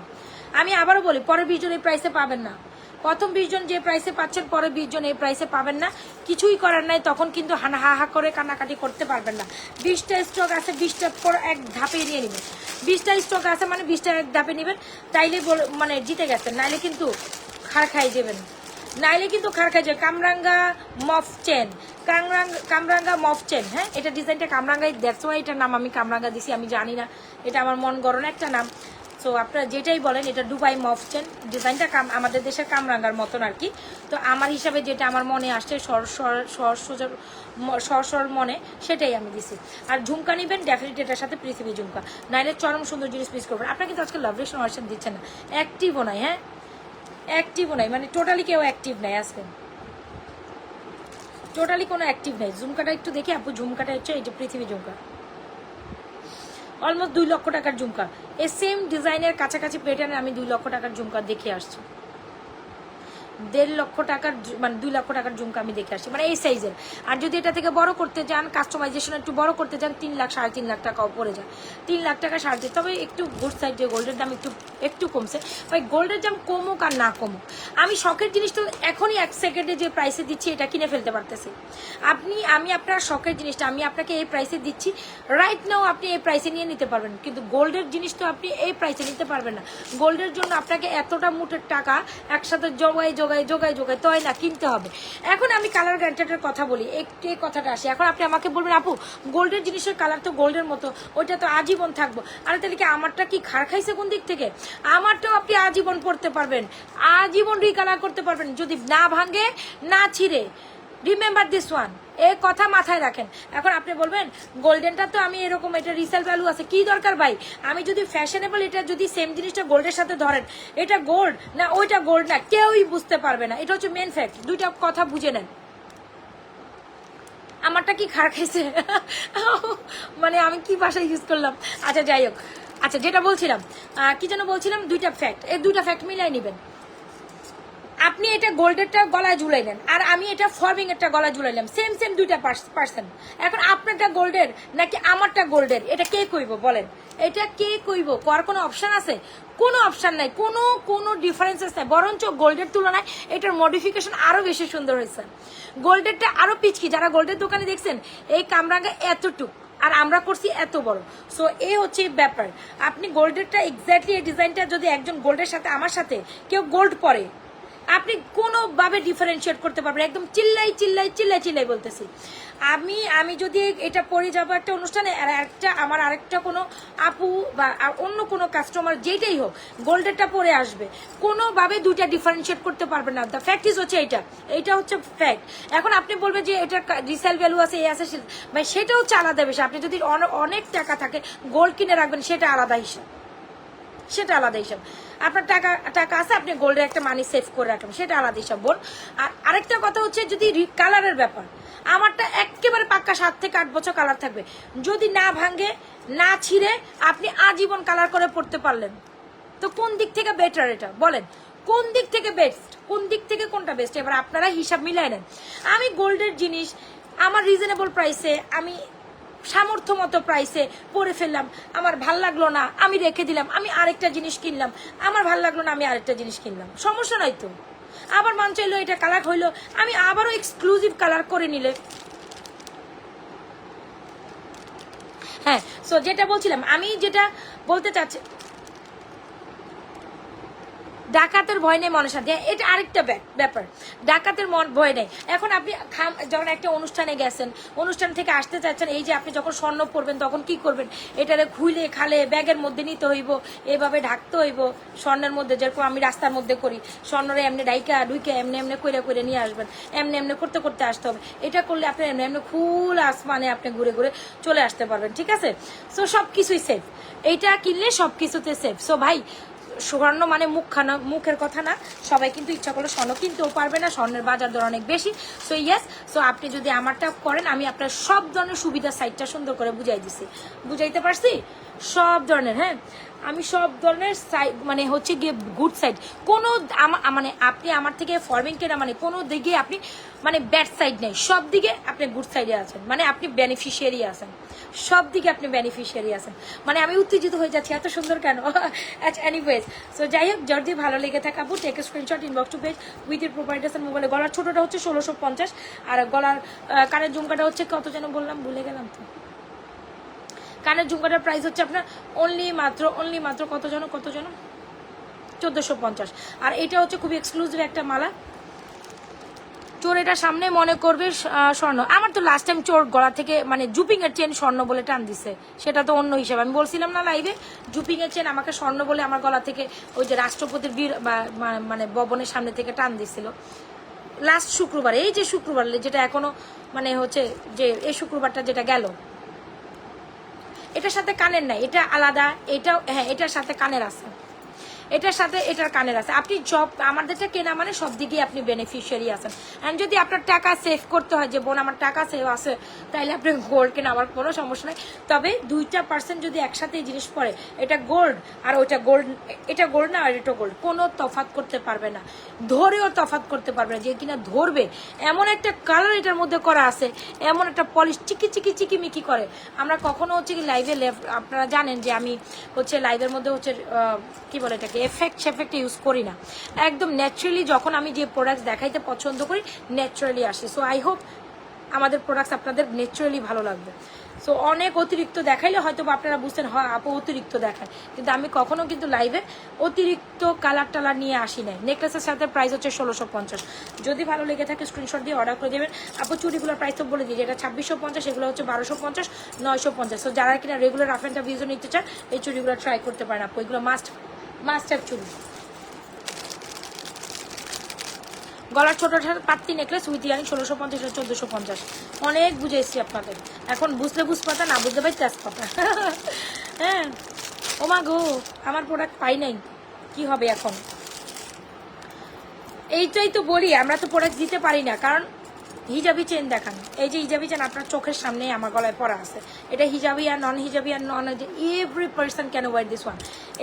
আমি আবারও বলি, পরের 20 জন এই প্রাইসে পাবেন না। প্রথম 20 জন যে প্রাইসে পাচ্ছেন, পরের 20 জন এই প্রাইসে পাবেন না। কিছুই করার নাই, তখন কিন্তু হা করে কান্নাকাটি করতে পারবেন না। 20টা স্টক আছে, 20টা পর এক ধাপে নিয়ে নেবেন। 20টা স্টক আছে মানে 20টা এক ধাপে নেবেন, তাইলে মানে জিতে গেছেন, নাইলে কিন্তু খার খাই যাবেন। কামরাঙ্গা মফ চেন, কামরাঙ্গা মফ চেন, হ্যাঁ, এটা ডিজাইনটা কামরাঙ্গাই, দ্যাটস ওয়াই এটার নাম আমি কামরাঙ্গা দিছি। আমি জানি না, এটা আমার মন গড়ন একটা নাম। সো আপনারা যেটাই বলেন, এটা দুবাই মফ চেন, ডিজাইনটা আমাদের দেশের কামরাঙ্গার মতন আর কি। তো আমার হিসাবে যেটা আমার মনে আসছে সর মনে, সেটাই আমি দিছি। আর ঝুমকা নিবেন ডেফিনেটলি এটার সাথে পৃথিবী ঝুমকা, নাইলে চরম সুন্দর জিনিস পিস করবেন। আপনারা কিন্তু আজকে লাভ রেশন অপশন দিচ্ছেন না, অ্যাক্টিভও নাই, হ্যাঁ অ্যাক্টিভও নাই, মানে টোটালি কেউ অ্যাক্টিভ নাই আজকে, টোটালি কোনো অ্যাক্টিভ নাই। ঝুমকাটা একটু দেখি আপু, ঝুমকাটা হচ্ছে এই যে পৃথিবী ঝুমকা, অলমোস্ট 2 লক্ষ টাকার ঝুমকা। এই সেম ডিজাইনের কাছাকাছি প্যাটার্নে আমি 2 লক্ষ টাকার ঝুমকা দেখে আসছি, 1.5 লক্ষ টাকার মানে 2 লক্ষ টাকার ঝুমকা আমি দেখে আসছি, মানে এই সাইজের। আর যদি এটা থেকে বড় করতে চান, কাস্টমাইজেশন একটু বড় করতে চান, 3 লাখ 3.5 লাখ টাকাও পড়ে যায়। 3 লাখ টাকা 3.5, তবে একটু গুড সাইড যে গোল্ডের দাম একটু কমছে। ভাই গোল্ডের দাম কমুক আর না কমুক, আমি শখের জিনিস তো এখনই 1 সেকেন্ডে যে প্রাইসে দিচ্ছি এটা কিনে ফেলতে পারতেছি। আমি আপনার শখের জিনিসটা আমি আপনাকে এই প্রাইসে দিচ্ছি, রাইট নাও আপনি এই প্রাইসে নিয়ে নিতে পারবেন, কিন্তু গোল্ডের জিনিস তো আপনি এই প্রাইসে নিতে পারবেন না। গোল্ডের জন্য আপনাকে এতটা মুটের টাকা একসাথে জোগায় তো হয় না, কিনতে হবে। এখন আমি কালার গ্যারান্টেডের কথা বলি, একটু এই কথাটা আসি। এখন আপনি আমাকে বলবেন আপু গোল্ডের জিনিসের কালার তো গোল্ডের মতো, ওইটা তো আজীবন থাকবো। আরে তাহলে কি আমারটা কি খার খাইছে কোন দিক থেকে? আমারটাও আপনি আজীবন পরতে পারবেন, আজীবন রিকালার করতে পারবেন, যদি না ভাঙে না ছিঁড়ে। রিমেম্বার দিস ওয়ান, এই কথা মাথায় রাখেন। এখন আপনি বলবেন গোল্ডেনটা তো আমি এরকম, এটা রিসেল ভ্যালু আছে, কি দরকার ভাই? আমি যদি ফ্যাশনেবল, এটা যদি সেম জিনিসটা গোল্ডের সাথে ধরেন, এটা গোল্ড না ওইটা গোল্ড না, কেউই বুঝতে পারবে না। এটা হচ্ছে মেন ফ্যাক্ট, দুইটা কথা বুঝে নেন। আমারটা কি খার খাইছে মানে আমি কি ভাষা ইউজ করলাম? আচ্ছা যাই হোক, আচ্ছা যেটা বলছিলাম, কি যেন বলছিলাম, দুইটা ফ্যাক্ট, এই দুইটা ফ্যাক্ট মিলাই নেবেন। আপনি এটা গোল্ডেরটা গলায় ঝুলাইলেন আর আমি এটা ফর্মিং এরটা গলায় ঝুলাইলাম, সেম 2টা পার্সেন্ট। এখন আপনারটা গোল্ডের নাকি আমারটা গোল্ডের, এটা কে কইব বলেন? এটা কে কইব? কর কোনো অপশন আছে? কোনো অপশন নাই, কোনো ডিফারেন্সেস নাই। বরঞ্চ গোল্ডের তুলনায় এটার মডিফিকেশন আরো বেশি সুন্দর হয়েছে। গোল্ডেরটা আরো পিচকি, যারা গোল্ডের দোকানে দেখছেন এই কামরাঙ্গা এতটুক আর আমরা করছি এত বড়। সো এই হচ্ছে ব্যাপার। আপনি গোল্ডেরটা এক্স্যাক্টলি এই ডিজাইনটা যদি একজন গোল্ডের সাথে আমার সাথে কেউ গোল্ড পরে, আপনি কোনোভাবে ডিফারেন্সিয়েট করতে পারবেন। একদম চিল্লাই বলতেছি। আমি যদি এটা পরে যাবো একটা অনুষ্ঠানে, আর আমার আরেকটা কোনো আপু বা অন্য কোনো কাস্টমার যেটাই হোক গোল্ডেরটা পরে আসবে, কোনোভাবে দুইটা ডিফারেন্সিয়েট করতে পারবেন না। দ্য ফ্যাক্ট ইজ হচ্ছে এইটা হচ্ছে ফ্যাক্ট। এখন আপনি বলবেন যে এটা রিসেল ভ্যালু আছে, এই আছে, ভাই সেটা হচ্ছে আলাদা বিষয়। আপনি যদি অনেক টাকা থাকে গোল্ড কিনে রাখবেন, সেটা আলাদা হিসাব, আপনার টাকা আছে, আপনি গোল্ডের একটা মানি সেভ করে রাখবেন, সেটা আলাদা হিসাব বল। আর আরেকটা কথা হচ্ছে যদি কালারের ব্যাপার, আমারটা একেবারে পাক্কা 7 থেকে 8 বছর কালার থাকবে, যদি না ভাঙে না ছিঁড়ে আপনি আজীবন কালার করে পড়তে পারলেন। তো কোন দিক থেকে বেটার এটা বলেন? কোন দিক থেকে বেস্ট, কোন দিক থেকে কোনটা বেস্ট? এবার আপনারা হিসাব মিলাই নেন। আমি গোল্ডের জিনিস আমার রিজনেবল প্রাইসে, আমি সামর্থ্য মতো প্রাইসে পরে ফেললাম, আমার ভাল লাগলো না আমি রেখে দিলাম, আমি আরেকটা জিনিস কিনলাম, আমার ভাল লাগলো না আমি আরেকটা জিনিস কিনলাম, সমস্যা নাই তো। আবার মন চাইলো এটা কালার হইলো, আমি আবারও এক্সক্লুসিভ কালার করে নিলে। হ্যাঁ, সো যেটা বলছিলাম, আমি যেটা বলতে চাচ্ছি, ডাকাতের ভয় নেই মনের শান্তি, এটা আরেকটা ব্যাপার। ডাকাতের ভয় নেই। এখন আপনি যখন একটা অনুষ্ঠানে গেছেন, অনুষ্ঠান থেকে আসতে চাচ্ছেন, এই যে আপনি যখন স্বর্ণ পরবেন তখন কি করবেন, এটারে খুলে খালে ব্যাগের মধ্যে নিতে হইব, এভাবে ঢাকতে হইব স্বর্ণের মধ্যে, যেরকম আমি রাস্তার মধ্যে করি, স্বর্ণরে এমনি ডাইকা ঢুইকে এমনি এমনি করে নিয়ে আসবেন, এমনি এমনি করতে করতে আসতে হবে। এটা করলে আপনি এমনি এমনি খুল আসমানে আপনি ঘুরে ঘুরে চলে আসতে পারবেন, ঠিক আছে? সো সব কিছুই সেফ, এইটা কিনলে সব কিছুতে সেফ। সো ভাই, স্বর্ণ মানে মুখের কথা না, সবাই কিন্তু ইচ্ছা করলে স্বর্ণ কিনতেও পারবে না, স্বর্ণের বাজার দর অনেক বেশি। সো ইয়েস, সো আপনি যদি আমারটা করেন, আমি আপনার সব ধরনের সুবিধার সাইডটা সুন্দর করে বুঝাইতে পারছি সব ধরনের। হ্যাঁ, আমি সব ধরনের সাইড মানে হচ্ছে গিয়ে গুড সাইড, কোনো মানে আপনি আমার থেকে ফরমিং কেনা মানে কোনো দিকে আপনি মানে ব্যাড সাইড নেই, সব দিকে আপনি গুড সাইডে আছেন, মানে আপনি বেনিফিশিয়ারি আছেন, সব দিকে আপনি বেনিফিশিয়ারি আছেন। মানে আমি উত্তেজিত হয়ে যাচ্ছি, এত সুন্দর কেন? আচ্ছা, এনিওয়েজ, সো যাই হোক, যদি ভালো লেগে থাকে আপু take screenshot, inbox to page with your providers and মোবাইলে। গলার ছোটটা হচ্ছে 1650, আর গলার কানের ঝুমকাটা হচ্ছে কত যেন বললাম, ভুলে গেলাম তো। কানের ঝুমকাটার প্রাইস হচ্ছে আপনার অনলি মাত্র কত যেন 1450। আর এটা হচ্ছে খুবই এক্সক্লুসিভ একটা মালা। চোর এটা সামনে মনে করবে স্বর্ণ। আমার তো লাস্ট টাইম চোর গলা থেকে মানে জুপিং এর চেন স্বর্ণ বলে টান দিছে, সেটা তো অন্য হিসাবে। আমি বলছিলাম না লাইভে, জুপিং এর চেন আমাকে স্বর্ণ বলে আমার গলা থেকে ওই যে রাষ্ট্রপতির বীর মানে ভবনের সামনে থেকে টান দিছিল লাস্ট শুক্রবার, এই যে শুক্রবার যেটা এখনো মানে হচ্ছে যে এই শুক্রবারটা যেটা গেল। এটার সাথে কানের নাই, এটা আলাদা, এটাও হ্যাঁ এটার সাথে কানের আছে, এটার সাথে এটার কানের আছে। আপনি জব আমাদেরটা কেনা মানে সব দিকেই আপনি বেনিফিশিয়ারি আছেন। অ্যান্ড যদি আপনার টাকা সেভ করতে হয় যে বোন আমার টাকা সেভ আছে, তাইলে আপনি গোল্ড কেনা, আমার কোনো সমস্যা নেই। তবে 2% যদি একসাথে জিনিস পড়ে, এটা গোল্ড আর ওইটা গোল্ড, এটা গোল্ড না আর এটা গোল্ড, কোনো তফাৎ করতে পারবে না, ধরেও তফাৎ করতে পারবে না। যে কিনা ধরবে এমন একটা কালার এটার মধ্যে করা আছে, এমন একটা পলিশ চিকি মিকি করে। আমরা কখনো হচ্ছে কি লাইভে, আপনারা জানেন যে আমি হচ্ছে লাইভের মধ্যে হচ্ছে কি বলে এটাকে এফেক্ট ইউজ করি না, একদম ন্যাচারালি যখন আমি যে প্রোডাক্ট দেখাইতে পছন্দ করি ন্যাচারালি আসে। সো আই হোপ আমাদের প্রোডাক্টস আপনাদের ন্যাচারালি ভালো লাগবে। সো অনেক অতিরিক্ত দেখাইলে হয়তো আপনারা বুঝতেন হয় আপু অতিরিক্ত দেখায়, কিন্তু আমি কখনো কিন্তু লাইভে অতিরিক্ত কালার টালার নিয়ে আসি নাই। নেকলেসের সাথে প্রাইস হচ্ছে 1650। যদি ভালো লেগে থাকে স্ক্রিনশট দিয়ে অর্ডার করে দেবেন। আপু চুড়িগুলোর প্রাইস তো বলে দিই, যেটা 2650, এগুলো হচ্ছে 1250, 950। সো যারা কিনা regular rough and tough video নিতে চান, এই চুড়িগুলো ট্রাই করতে পারেন আপু, এগুলো মাস্ট হ্যাভ চুড়ি। গলার ছোট পাত্তি নেকলেস উইথ ইয়ারিং 1650, 1450। অনেক বুঝেছি আপনাদের, এখন বুঝলে বুঝপাতা, না বুঝতে পারি তেজপাতা। হ্যাঁ, ও মা গো, আমার প্রোডাক্ট পাই নাই, কি হবে এখন? এইটাই তো বলি, আমরা তো প্রোডাক্ট দিতে পারি না, কারণ হিজাবি চেন দেখান। এই যে হিজাবি চেন আপনার চোখের সামনেই আমার গলায় পরা আছে, এটা হিজাবি আর নন হিজাবি আর non, every person can wear this one,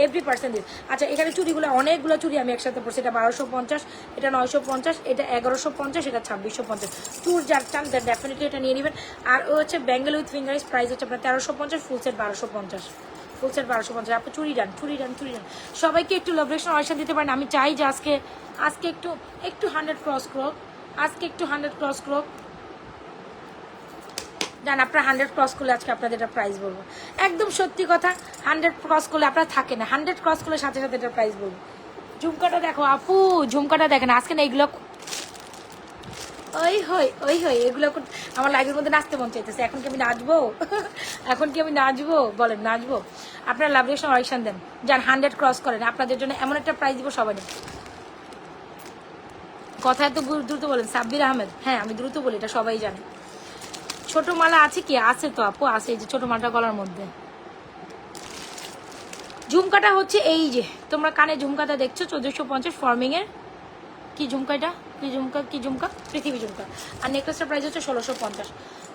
every person this. আচ্ছা, এখানে চুড়িগুলো অনেকগুলো চুড়ি আমি একসাথে পড়ছি, এটা 1250, এটা 950, এটা 1150, এটা 2650। চুর যার চান ডেফিনেটলি এটা নিয়ে নেবেন। আর ও হচ্ছে ব্যাঙ্গেল উইথ ফিঙ্গারিস, প্রাইস হচ্ছে আপনার 1350, ফুল সেট 1250, ফুল সেট 1250। আপনি চুরি ডান। সবাইকে একটু লাভরেশন অয়েশন দিতে পারেন। আমি চাই যে আজকে একটু 100 ক্রস করুক, আজকে একটু 100 ক্রস করুক। জান আপনার 100 ক্রস করলে আজকে আপনাদের এটা প্রাইস বলবো, একদম সত্যি কথা। 100 ক্রস করলে আপনার থাকে না, 100 ক্রস করলে সাথে সাথে এটা প্রাইস বলবো। ঝুমকাটা দেখো আপু, ঝুমকাটা দেখেন আজকে না, এগুলো ওই হয় এগুলো আমার লাইফের মধ্যে নাচতে মন চাইতেছে। এখন কি আমি নাচবো? বলেন নাচবো? আপনারা লাভরেশন অয়েশন দেন, যান 100 ক্রস করেন, আপনাদের জন্য এমন একটা প্রাইস দিব সবাই। কথা এত দ্রুত বলেন সাব্বির আহমেদ? হ্যাঁ আমি দ্রুত বলি, এটা সবাই জানে। ছোট মালা আছে কি? আছে তো আপু, আছে। এই যে ছোট মালাটা গলার মধ্যে। ঝুমকাটা হচ্ছে এই যে তোমরা কানে ঝুমকাটা দেখছো 1450 ফর্মিং এর। কি ঝুমকা এটা? কি ঝুমকা? পৃথিবী ঝুমকা। আর নেকলেসটার প্রাইস হচ্ছে 1650।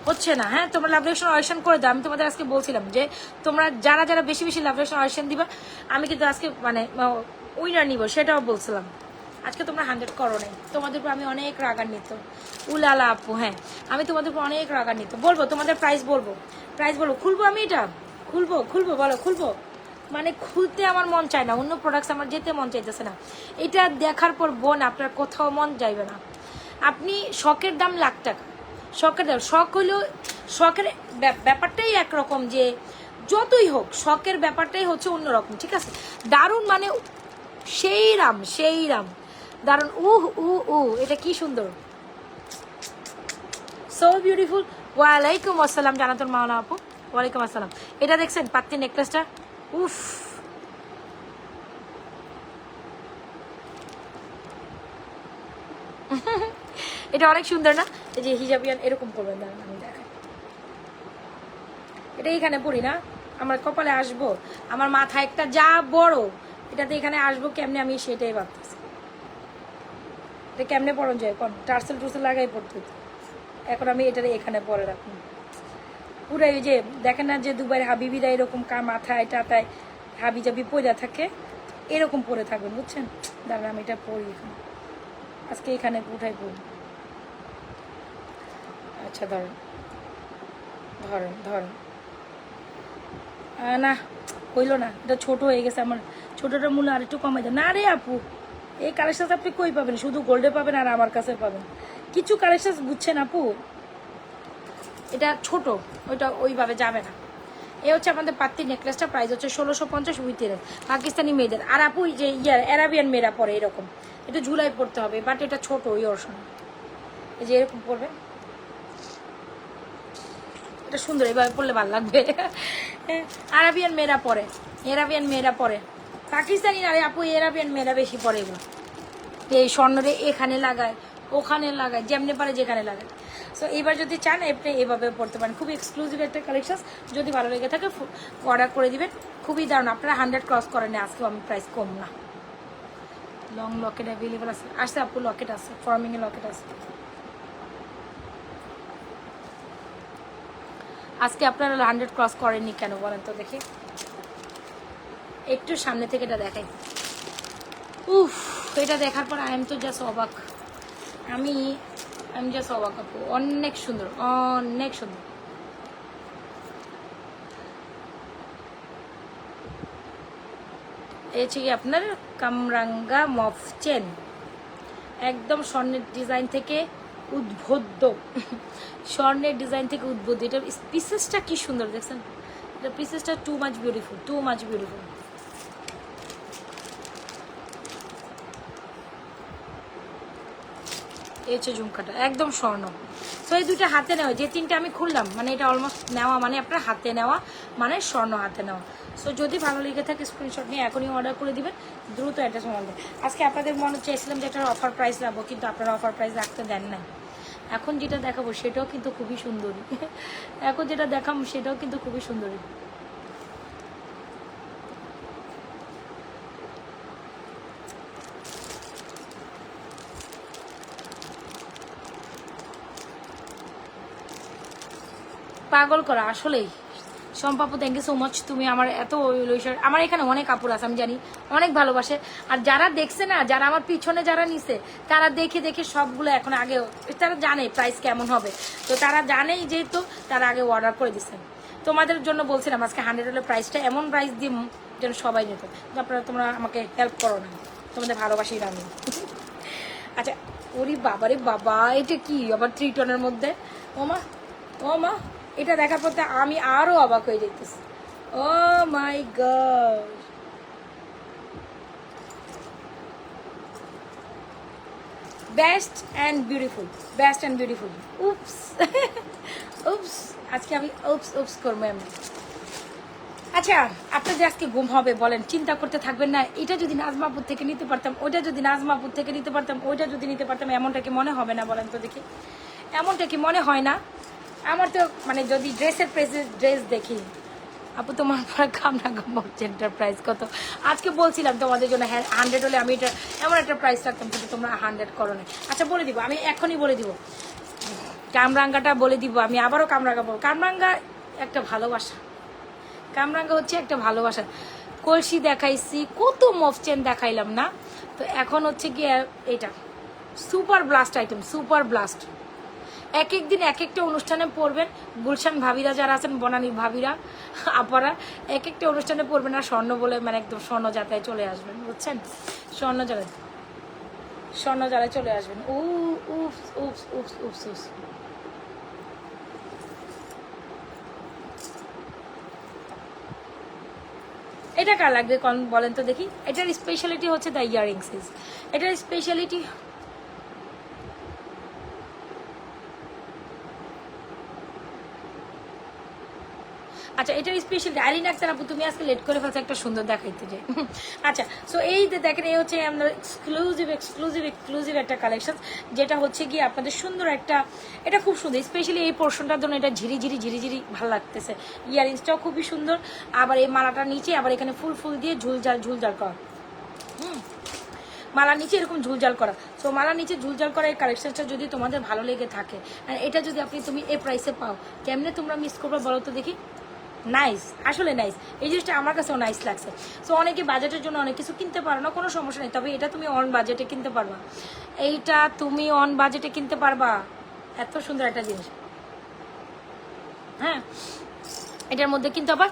হচ্ছে না? হ্যাঁ, তোমরা লাভরেশন অয়েশন করে দাও। আমি তোমাদের আজকে বলছিলাম যে তোমরা যারা বেশি লাভরেশন অয়েশন দিবা, আমি কিন্তু আজকে মানে উইনার নিব, সেটাও বলছিলাম। আজকে তোমরা 100 করো নাই, তোমাদের উপর আমি অনেক রাগান্বিত। উলালা আপু, হ্যাঁ আমি তোমাদের উপর অনেক রাগান্বিত। বলবো তোমাদের প্রাইস বলবো, খুলবো আমি এটা, খুলবো বলো, খুলবো মানে খুলতে আমার মন চায় না, অন্য প্রোডাক্টস আমার যেতে মন চাইতেছে না। এটা দেখার পর বোন আপনার কোথাও মন যাইবে না। আপনি শখের দাম লাখ টাকা, শখের শখ হলো, শখের ব্যাপারটাই একরকম, যে যতই হোক শখের ব্যাপারটাই হচ্ছে অন্যরকম, ঠিক আছে। দারুণ মানে সেই রাম দারুণ। এটা কি সুন্দর, সো বিউটিফুল। ওয়ালাইকুম আসসালাম জানাতুল মাওনা আপু, ওয়ালাইকুম আসসালাম। এটা দেখছেন পাত্তি নেকলেসটা, উফ এটা অনেক সুন্দর না? এই যে হিজাবিয়ান এরকম করবেন, দাঁড়ান আমি দেখাই। এটা এখানে পড়ি না, আমার কপালে আসবো, আমার মাথা একটা যা বড়, এটাতে এখানে আসবো কেমনে, আমি সেটাই ভাবতেছি। এটা কেমনে পড়ন যায়, কোন টার্সেল টুর্সেল লাগাই পড়তে হতো। এখন আমি এটারে এখানে পরে রাখুন পুরাই। ওই যে দেখেন না যে দুবাইয়ের হাবিবিরা এরকম মাথায় টাটায় হাবি জাবি পড়া থাকে, এরকম পরে থাকবেন, বুঝছেন। দাঁড়ান আমি এটা পড়ি এখানে, আজকে এখানে উঠাই পড়ি। আচ্ছা ধরেন ধরেন ধরেন, না হইল না, এটা ছোট হয়ে গেছে আমার, ছোটটার মূল্য আর একটু কমাই দেয় না রে আপু। এই কালেকশন আপনি কই পাবেন, শুধু গোল্ডে পাবেন আর আমার কাছে পাবেন কিছু কালেকশন, বুঝছেন আপু। এটা ছোট, ওইটা ওইভাবে যাবে না। এই হচ্ছে আমাদের পাত্তি নেকলেসটা, প্রাইস হচ্ছে 1650 উইথের, পাকিস্তানি মেয়েদের। আর আপু যে অ্যারাবিয়ান মেয়েরা পরে এরকম, এটা ঝুলাই পড়তে হবে, বাট এটা ছোট ওই অর্শন, এই যে এরকম পড়বে, এটা সুন্দর, এভাবে পড়লে ভালো লাগবে। আরাবিয়ান মেয়েরা পরে, এরাবিয়ান মেয়েরা পরে, পাকিস্তানি নারে আপু এরাবিয়ান মেয়েরা বেশি পরে এগুলো। এই স্বর্ণরে এখানে লাগায়, ওখানে লাগায়, যেমনি পারে যেখানে লাগায়। সো এবার যদি চান আপনি এভাবে পড়তে পারেন, খুবই এক্সক্লুসিভ একটা কালেকশন। যদি ভালো লেগে থাকে অর্ডার করে দিবেন, খুবই দারুণ। আপনারা 100 ক্রস করেন, আজকেও আমি প্রাইস কম না। লং লকেট অ্যাভেলেবল আছে, আসছে আপু লকেট আছে, ফর্মিংয়ে লকেট আছে। আজকে আপনারা 100 ক্রস করেননি কেন বলেন তো দেখি, একটু সামনে থেকে এটা দেখাই। উফ, এটা দেখার পর আই এম তো জাস্ট অবাক, আমি জাস্ট অবাক আপু, অনেক সুন্দর, অনেক সুন্দর। এই হচ্ছে কি আপনার কামরাঙ্গা মফ চেন, একদম স্বর্ণের ডিজাইন থেকে উদ্বুদ্ধ, স্বর্ণের ডিজাইন থেকে উদ্বুদ্ধ। এটা পিসেসটা কি সুন্দর দেখছেন, এটা পিসেসটা too much beautiful, too much beautiful. এই হচ্ছে ঝুমকাটা, একদম স্বর্ণ। সো এই দুইটা হাতে নেওয়া, যে তিনটা আমি খুললাম, মানে এটা অলমোস্ট নেওয়া, মানে আপনার হাতে নেওয়া মানে স্বর্ণ হাতে নেওয়া। সো যদি ভালো লেগে থাকে স্ক্রিনশট নিয়ে এখনই অর্ডার করে দিবেন, দ্রুত অ্যাড্রেস মনে। আজকে আপনাদের মনে চেয়েছিলাম যে একটা অফার প্রাইস রাখবো, কিন্তু আপনারা অফার প্রাইস রাখতে দেন নাই। এখন যেটা দেখাবো সেটাও কিন্তু খুবই সুন্দরী, এখন যেটা দেখাবো সেটাও কিন্তু খুবই সুন্দরী। পাগল করা আসলেই। সম্পাপু থ্যাংক ইউ সো মাচ, তুমি আমার এত আমার এখানে অনেক কাপড় আছে আমি জানি, অনেক ভালোবাসে। আর যারা দেখছে না, যারা আমার পিছনে যারা নিছে, তারা দেখে দেখে সবগুলো এখন আগে, তারা জানে প্রাইস কেমন হবে, তো তারা জানেই যেহেতু তারা আগে অর্ডার করে দিচ্ছেন। তোমাদের জন্য বলছিলাম আজকে 100 হলে প্রাইসটা এমন প্রাইস দিই যেন সবাই নিত, আপনারা তোমরা আমাকে হেল্প করো না, তোমাদের ভালোবাসি আমি। আচ্ছা, ওরে বাবারে বাবা, এটা কি আবার 3 টনের মধ্যে, ওমা ওমা, এটা দেখার পর আমি আরো অবাক হয়ে যেতেছি। Oh my god, best and beautiful, best and beautiful. Oops oops, আজকে আমি উপস উপস করবো এমনি। আচ্ছা, আপনার যে আজকে ঘুম হবে বলেন, চিন্তা করতে থাকবেন না, এটা যদি নাজমাপুর থেকে নিতে পারতাম, ওইটা যদি নাজমাপুর থেকে নিতে পারতাম, ওইটা যদি নিতে পারতাম, এমনটা কি মনে হবে না বলেন তো দেখি, এমনটা কি মনে হয় না? আমার তো মানে যদি ড্রেসের প্রাইসে ড্রেস দেখি, আপু তোমার কামরাঙ্গা মফচেনটার প্রাইস কত? আজকে বলছিলাম তোমাদের জন্য 100 হলে আমি এটা এমন একটা প্রাইস রাখতাম, কিন্তু তোমরা 100 করো না। আচ্ছা বলে দিব, আমি এখনই বলে দিব, কামরাঙ্গাটা বলে দিব, আমি আবারও কামরাঙ্গা বলবো। কামরাঙ্গা একটা ভালোবাসা, কামরাঙ্গা হচ্ছে একটা ভালোবাসা। কলসি দেখাইছি, কত মফচেন দেখাইলাম না, তো এখন হচ্ছে গিয়ে এটা super blast item, super blast. এক এক দিন এক একটা অনুষ্ঠানে পড়বেন, গুলশান ভাবিরা যারা আছেন, বনানীর ভাবিরা আপারা এক একটা অনুষ্ঠানে পড়বেন, আর স্বর্ণ বলে মানে একদম স্বর্ণ যাত্রায় চলে আসবেন, বুঝছেন, স্বর্ণ জ্বালায় চলে আসবেন। উ উপস উপস উপস উপস উপস, এটা কার লাগবে বলেন তো দেখি। এটার স্পেশালিটি হচ্ছে দ্য ইয়ারিংস। এটার স্পেশালিটি আচ্ছা, এটার স্পেশালিটি আইরিন আক্তার আপু তুমি আজকে লেট করে ফেলছো একটা সুন্দর দেখাইতে যে। আচ্ছা, সো এই যে দেখেন, এই হচ্ছে আমাদের এক্সক্লুসিভ একটা কালেকশন, যেটা হচ্ছে গিয়ে আপনাদের সুন্দর একটা, এটা খুব সুন্দর, স্পেশালি এই পোর্শনটার জন্য এটা ঝিরি ভালো লাগতেছে। ইয়ারিংসটাও খুবই সুন্দর, আবার এই মালাটার নিচে আবার এখানে ফুল দিয়ে ঝুলঝাল করা, মালার নিচে এরকম ঝুলঝাল করা। সো মালার নিচে ঝুলঝাল করা এই কালেকশনটা যদি তোমাদের ভালো লেগে থাকে, আর এটা যদি তুমি এই প্রাইসে পাও, কেমনে তোমরা মিস করবে বলো তো দেখি। নাইস, আসলে নাইস, এই জিনিসটা আমার কাছেও নাইস লাগছে। সো অনেকে বাজেটের জন্য অনেক কিছু কিনতে পারো না, কোনো সমস্যা নেই, তবে এটা তুমি অন বাজেটে কিনতে পারবা, এইটা তুমি অন বাজেটে কিনতে পারবা। এত সুন্দর একটা জিনিস। হ্যাঁ, এটার মধ্যে কিন্তু আবার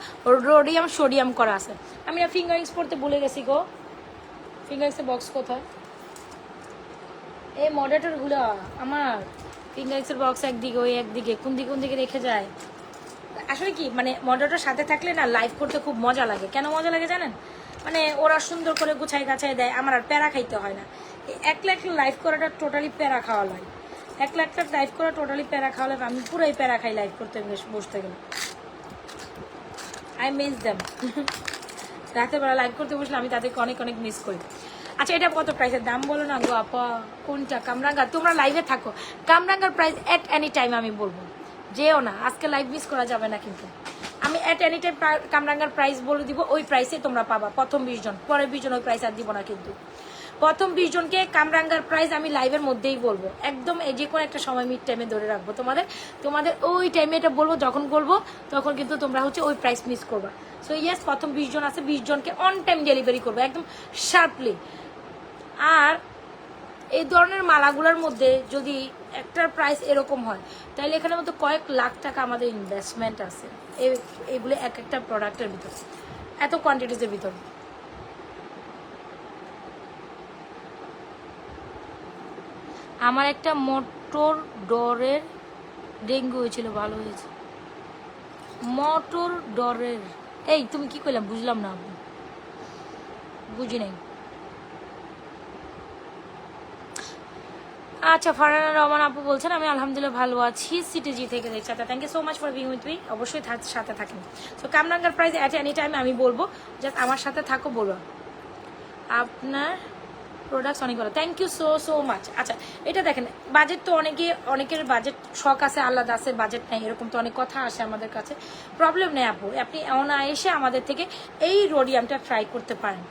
সোডিয়াম করা আছে। আমি না ফিঙ্গারিংস পড়তে ভুলে গেছি গো। ফিঙ্গারিংসের বক্স কোথায়? এই মডারেটরগুলো আমার ফিঙ্গারিংসের বক্স একদিকে, ওই একদিকে, কোন দিকে রেখে যায়। আসলে কি মানে মডারেটর সাথে থাকলে না লাইভ করতে খুব মজা লাগে। কেন মজা লাগে জানেন? মানে ওরা সুন্দর করে গুছাই দেয়, আমার আর প্যারা খাইতে হয় না। একলা লাইভ করাটা টোটালি প্যারা খাওয়া লাগে। একলা লাইভ করা টোটালি প্যারা খাওয়া লাগে। আমি পুরোই প্যারা খাই লাইভ করতে বসতে গেলে। I miss them. রাতের বেলা লাইভ করতে বসলে আমি তাদেরকে অনেক মিস করি। আচ্ছা, এটা কত প্রাইসের দাম বলো না গো আপা? কোনটা? কামরাঙ্গা? তোমরা লাইভে থাকো, কামরাঙ্গার প্রাইস এট এনি টাইম আমি বলবো, যেও না, আজকে লাইভ মিস করা যাবে না। কিন্তু আমি এট এনি টাইম কামরাঙ্গার প্রাইস বলে দিব, ওই প্রাইসে তোমরা পাবা। প্রথম 20 জন, পরের 20 জন ওই প্রাইস আর দিব না। কিন্তু প্রথম 20 জনকে কামরাঙ্গার প্রাইস আমি লাইভের মধ্যেই বলবো, একদম যে কোনো একটা সময় মিড টাইমে ধরে রাখবো। তোমাদের ওই টাইমে এটা বলবো, যখন বলবো তখন কিন্তু তোমরা হচ্ছে ওই প্রাইস মিস করবা। সো ইয়েস, প্রথম 20 জন আছে, 20 জনকে অন টাইম ডেলিভারি করবো, একদম শার্পলি। আর এই ধরনের মালাগুলোর মধ্যে যদি একটার প্রাইস এরকম হয়, তাহলে এখানের মধ্যে কয়েক লাখ টাকা আমাদের ইনভেস্টমেন্ট আছে এগুলো এক একটা প্রোডাক্টের ভিতর, এত কোয়ান্টিটিসের ভিতর। আমার একটা মোটর ডরের ডেঙ্গু হয়েছিল, ভালো হয়েছে। মোটর ডরের, এই তুমি কি কইলাম বুঝলাম না, বুঝি নাই। আচ্ছা, ফারহানা রহমান আপু বলছেন আমি আলহামদুলিল্লাহ ভালো আছি, সিটিজি থেকে দেখছি। আচ্ছা, thank you so much for being with me. অবশ্যই সাথে থাকেন। সো কামরাঙ্গার প্রাইস অ্যাট এনি টাইম আমি বলবো, জাস্ট আমার সাথে থাকো বলবো। আপনার প্রোডাক্টস অনেক ভালো, থ্যাংক ইউ সো মাচ। আচ্ছা, এটা দেখেন, বাজেট তো অনেকের বাজেট শখ আছে, আলাদা আছে, বাজেট নেই, এরকম তো অনেক কথা আসে আমাদের কাছে। প্রবলেম নেই আপু, আপনি অনায়াসে আমাদের থেকে এই রোডিয়ামটা ট্রাই করতে পারেন।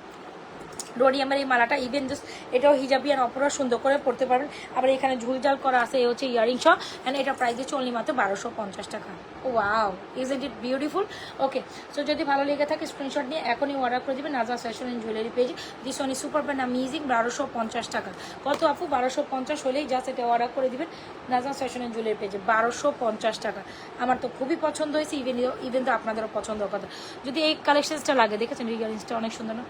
রোডিয়ামের এই মালাটা ইভেন জাস্ট এটাও হিজাবিয়ান অপরা সুন্দর করে পড়তে পারবেন। আবার এখানে ঝুলঝাল করা আছে, এই হচ্ছে ইয়ারিং সহ, অ্যান্ড এটা প্রাইস দিচ্ছে অনলি মাত্র 1250 টাকা। Wow, isn't it beautiful? Okay, so যদি ভালো লেগে থাকে স্ক্রিনশট নিয়ে এখনই অর্ডার করে দেবেন নাজমা ফ্যাশন অ্যান্ড জুয়েলারি পেজে। This one is super brand amazing, 1250 টাকা। কত আপু? 1250 হলেই জাস্ট এটা অর্ডার করে দিবেন নাজমা ফ্যাশন অ্যান্ড জুয়েলারি পেজে, 1250 টাকা। আমার তো খুবই পছন্দ হয়েছে, ইভেন তো আপনাদেরও পছন্দ কথা। যদি এই কালেকশনসটা লাগে, দেখেছেন ইয়ারিংসটা অনেক সুন্দর না?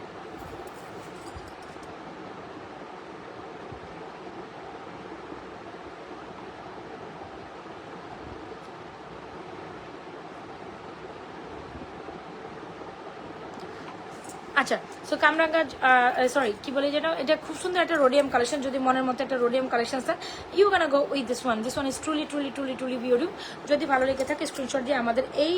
আচ্ছা, সো কামরাঙ্গা সরি কি বলে যেন, এটা খুব সুন্দর একটা রোডিয়াম কালেকশন। যদি মনের মতো একটা rhodium collection sir, you can go with this one is truly beautiful. যদি ভালো লেগে থাকে স্ক্রিনশট দিয়ে আমাদের এই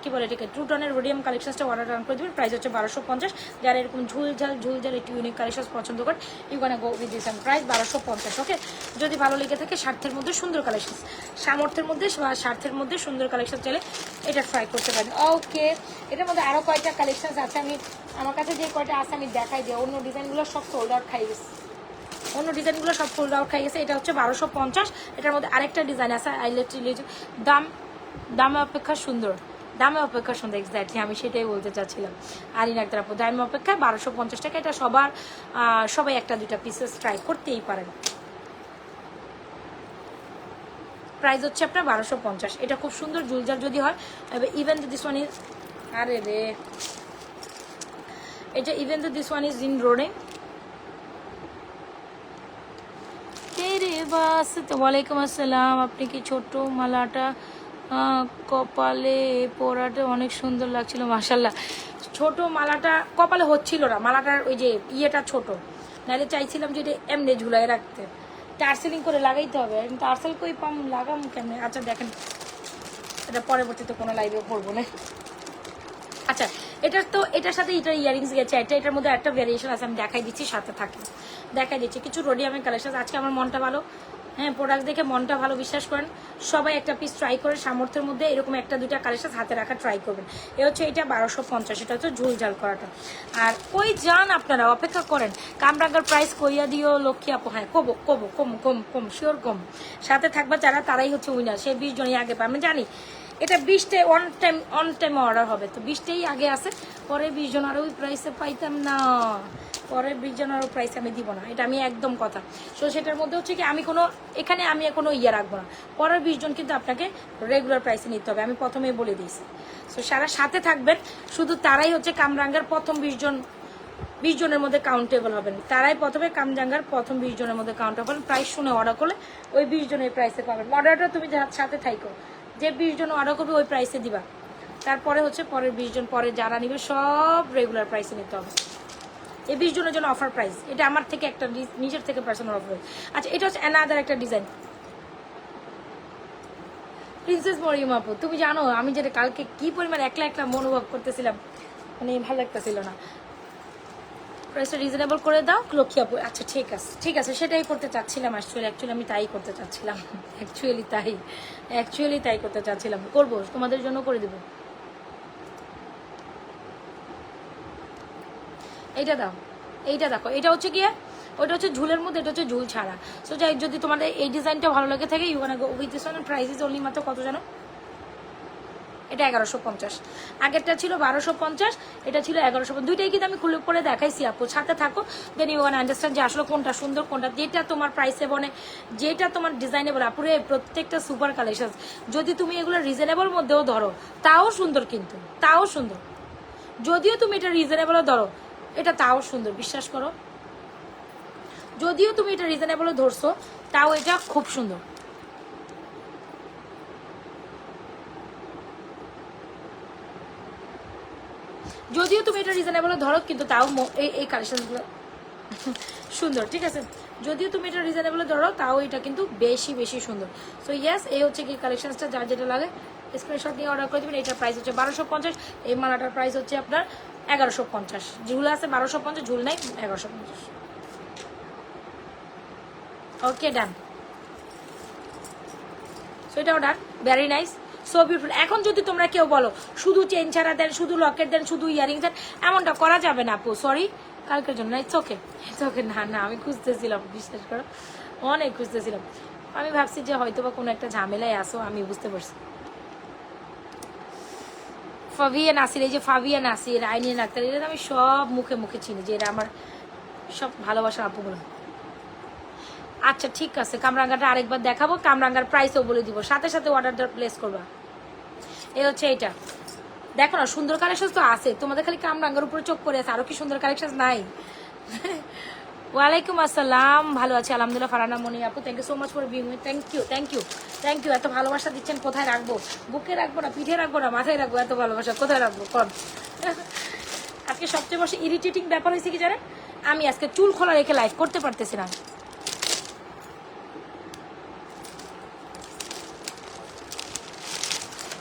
কি বলে এটাকে ট্রু টনের রোডিয়াম কালেকশনসটা অর্ডার করে দেবেন। প্রাইস হচ্ছে 1250। যারা এরকম ঝুলঝাল একটু ইউনিক কালেকশন পছন্দ করেন, you can go with this one, price 1250। Okay, যদি ভালো লেগে থাকে স্বার্থের মধ্যে সুন্দর কালেকশন, সামর্থ্যের মধ্যে বা স্বার্থের মধ্যে সুন্দর কালেকশন চাইলে এটা ট্রাই করতে পারেন। ওকে, এটার মধ্যে আরও কয়েকটা কালেকশন আছে, আমার কাছে যে কয়টা আছে আমি দেখাই দিই। অন্য ডিজাইনগুলো সব সোল্ড আউট খাই গেছে, এটা হচ্ছে 1250। এটার মধ্যে আরেকটা ডিজাইন আছে, দামে অপেক্ষা সুন্দর, এক্স্যাক্টলি আমি সেটাই বলতে চাচ্ছিলাম। আরিন আক্তার আপু, দামে অপেক্ষা 1250 টাকা। এটা সবাই একটা দুইটা পিসেস ট্রাই করতেই পারেন। প্রাইস হচ্ছে আপনার 1250। এটা খুব সুন্দর ঝুলঝাল যদি হয়, ইভেন দিস ওয়ান ইজ, আরে রে, এটা ইভেন তো this one is in roading. ওয়ালাইকুম আসসালাম। আপনি কি ছোট মালাটা কপালে পরাটা অনেক সুন্দর লাগছিল, মাশাল্লাহ। ছোট মালাটা কপালে হচ্ছিল না, মালাটার ওই যে ইয়েটা ছোট, নাহলে চাইছিলাম যে এটা এমনি ঝুলাই রাখতে, টার্সেলিং করে লাগাইতে হবে। টার্সেল কই পাম, লাগাম কেমনে? আচ্ছা দেখেন, এটা পরবর্তীতে কোনো লাইভেও পড়বো না। আচ্ছা এটার তো এটার সাথে এটার ইয়ারিংস গেছে, এটার মধ্যে একটা ভ্যারিয়েশন আছে, আমি দেখাই দিচ্ছি, সাথে থাকে দেখাই দিচ্ছি কিছু রোডিয়ামের কালেকশন। আজকে আমার মনটা ভালো, হ্যাঁ প্রোডাক্ট দেখে মনটা ভালো, বিশ্বাস করেন সবাই একটা পিস ট্রাই করে সামর্থ্যের মধ্যে এরকম একটা দুইটা কালেকশন হাতে রাখা ট্রাই করবেন। এ হচ্ছে এটা 1250, এটা হচ্ছে ঝুলঝাল করাটা। আর কই যান আপনারা, অপেক্ষা করেন, কামরাঙ্গার প্রাইস কইয়া দিও লক্ষ্মী আপু। হ্যাঁ কম কম কম কম কম শিওর কম, সাথে থাকবা যারা তারাই হচ্ছে উইনার, সে 20 জনই আগে পায় আমি জানি। এটা 20টাই অন টাইম অর্ডার হবে, তো 20টাই আগে আছে, পরে 20 জন আরও ওই প্রাইসে পাইতাম না, পরে 20 জন আরও প্রাইস আমি দিব না, এটা আমি একদম কথা। সো সেটার মধ্যে হচ্ছে কি আমি কোনো এখানে আমি কোনো ইয়ে রাখবো না, পরের 20 জন কিন্তু আপনাকে রেগুলার প্রাইসে নিতে হবে, আমি প্রথমেই বলে দিয়েছি। সো সারা সাথে থাকবেন, শুধু তারাই হচ্ছে কামরাঙ্গার প্রথম 20 জনের মধ্যে কাউন্টেবল হবেন, তারাই প্রথমে কামরাঙ্গার প্রথম 20 জনের মধ্যে কাউন্টেবল। প্রাইস শুনে অর্ডার করলে ওই 20 জনের প্রাইসে পাবেন, অর্ডারটা তুমি সাথে থাইকো, যে 20 জন অর্ডার করবে ওই প্রাইসে দিবা, তারপরে হচ্ছে পরের 20 জন পরে যারা নিবে সব রেগুলার প্রাইসে নিতে হবে। এই 20 জনের জন্য অফার প্রাইস, এটা আমার থেকে একটা নিজের থেকে পার্সোনাল অফার। আচ্ছা এটা হচ্ছে অ্যানাদার একটা ডিজাইন, প্রিন্সেস মরিয়ম আপু তুমি জানো আমি যেটা কালকে কি পরিমাণ একলা একলা অনুভব করতেছিলাম, মানে ভালো লাগতেছিল না। প্রাইসটা রিজনেবল করে দাও লক্ষ্মী আপু। আচ্ছা ঠিক আছে ঠিক আছে, সেটাই করতে চাচ্ছিলাম, অ্যাকচুয়ালি আমি তাই করতে চাচ্ছিলাম, অ্যাকচুয়ালি তাই করতে চাচ্ছিলাম, করবো তোমাদের জন্য করে দেবো। এইটা দাও, এইটা দেখো, এটা হচ্ছে গিয়ে ওইটা হচ্ছে ঝুলের মধ্যে, এটা হচ্ছে ঝুল ছাড়া। সো যাই যদি তোমাদের এই ডিজাইনটা ভালো লাগে থাকে you wanna go with this one, price is only মাত্র কত জানো, এটা 1150, আগেরটা ছিল 1250, এটা ছিল 1150, দুইটাই কিন্তু আমি খুলে পরে দেখাইছি আপু, সাথে থাকো দেন ইউ ওয়ান আন্ডারস্ট্যান্ড যে আসলে কোনটা সুন্দর কোনটা, যেটা তোমার প্রাইসে বনে, যেটা তোমার ডিজাইনেবল। আপুরে প্রত্যেকটা সুপার কালেকশন, যদি তুমি এগুলো রিজনেবল মধ্যেও ধরো তাও সুন্দর, কিন্তু তাও সুন্দর, যদিও তুমি এটা রিজনেবলও ধরো এটা তাও সুন্দর, বিশ্বাস করো, যদিও তুমি এটা রিজনেবলও ধরছো তাও এটা খুব সুন্দর। যদিও তুমি এটা রিজনেবল ধরো কিন্তু তাও এই কালেকশনগুলো সুন্দর, ঠিক আছে, যদিও তুমি এটা রিজনেবল ধরো তাও এটা কিন্তু বেশি বেশি সুন্দর। সো ইয়েস এই হচ্ছে কি কালেকশনসটা, যার যেটা লাগে স্ক্রিনশট নিয়ে অর্ডার করে দেবেন। এটার প্রাইস হচ্ছে 1250, এই মালাটার প্রাইস হচ্ছে আপনার 1150, ঝুল আছে 1250, ঝুল নাই 1150। ওকে ডান, সো এটাও ডান, ভেরি নাইস, সো বিউটিফুল। এখন যদি তোমরা কেউ বলো শুধু চেন ছাড়া দেন, শুধু লকেট দেন, শুধু ইয়ারিং দেন, এমনটা করা যাবে না আপু, সরি কালকের জন্য, ইটস ওকে ইটস ওকে। না না আমি খুঁজতেছিলাম, বিশ্বাস করো অনেক খুঁজতেছিলাম, আমি ভাবছি যে হয়তো বা কোনো একটা ঝামেলায় আসো, আমি বুঝতে পারছি। ফাবিয়া নাসির, এই যে ফাবিয়া নাসির, আইনিয়ান আক্তার, এটা আমি সব মুখে মুখে চিনি যে এরা আমার সব ভালোবাসার আপুগুলো। আচ্ছা ঠিক আছে, কামরাঙ্গাটা আরেকবার দেখাবো, কামরাঙ্গার প্রাইসও বলে দিব, সাথে সাথে অর্ডারটা প্লেস করবা। এই হচ্ছে এইটা, দেখো না সুন্দর কালেকশন তো আছে, তোমাদের খালি কামরাঙ্গার উপরে চোখ করে আছে, আরো কি সুন্দর কালেকশন নাই? ওয়ালাইকুম আসসালাম, ভালো আছি আলহামদুলিল্লাহ। ফারানা মনি আপু thank you so much for being, thank you thank you thank you. এত ভালোবাসা দিচ্ছেন, কোথায় রাখবো? বুকে রাখবো না, পিঠে রাখবো না, মাথায় রাখবো? এত ভালোবাসা কোথায় রাখবো কন? আজকে সবচেয়ে বেশি ইরিটেটিং ব্যাপার হয়েছে কি জানেন, আমি আজকে চুল খোলা রেখে লাইভ করতে পারতেছি না,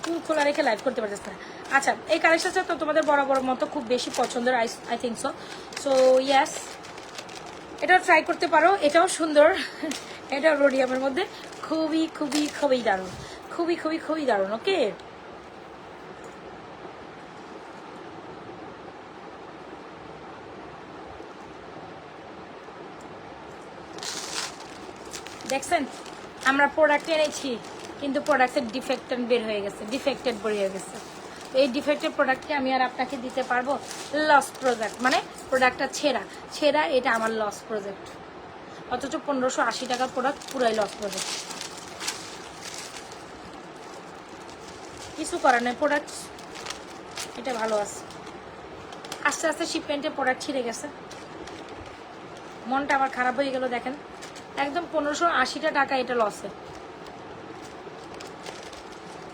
চুল খোলা রেখে লাইভ করতে পারতেছি না। আচ্ছা এই কালেকশনটা তো তোমাদের বরাবর মতো খুব বেশি পছন্দের, আই থিঙ্ক সো। সো ইয়াস এটাও ট্রাই করতে পারো, এটাও সুন্দর, এটাও রোডিয়ামের মধ্যে খুবই খুবই খুবই দারুণ, খুবই খুবই খুবই দারুণ। ওকে দেখছেন আমরা প্রোডাক্ট এনেছি কিন্তু প্রোডাক্টের ডিফেক্টেড বের হয়ে গেছে, ডিফেক্টেড বের হয়ে গেছে। তো এই ডিফেক্টেড প্রোডাক্টকে আমি আর আপনাকে দিতে পারবো? লস প্রোডাক্ট, মানে প্রোডাক্টটা ছেঁড়া, এটা আমার লস প্রজেক্ট, অথচ 1580 টাকার প্রোডাক্ট পুরাই লস প্রজেক্ট। কিছু করার নেই, প্রোডাক্ট এটা ভালো আছে, আস্তে আস্তে শিপমেন্টে প্রোডাক্ট ছিঁড়ে গেছে, মনটা আমার খারাপ হয়ে গেল। দেখেন একদম 1580 টাকা এটা লসে,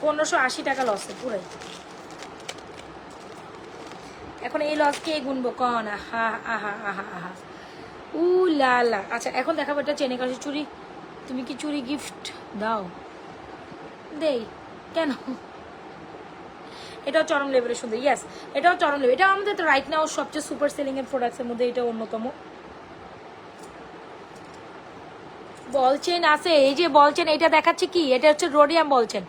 1580 টাকা লসে পুরাই। এখন এই লস কে গুনবো কন? আহা আহা আহা আহা উ লা লা। আচ্ছা এখন দেখাবো এটা চেনে কাছে চুড়ি। তুমি কি চুড়ি গিফট দাও? দেই কেন? এটাও চরম লেভেলের সুন্দর। ইয়েস, এটাও চরম লেভেল। এটা আমাদের তো রাইট নাও সবচেয়ে সুপার সেলিং এর প্রোডাক্টসের মধ্যে এটা অন্যতম। বল চেন আছে, এই যে বল চেন এটা দেখাচ্ছি কি, এটা হচ্ছে রোডিয়াম বল চেন।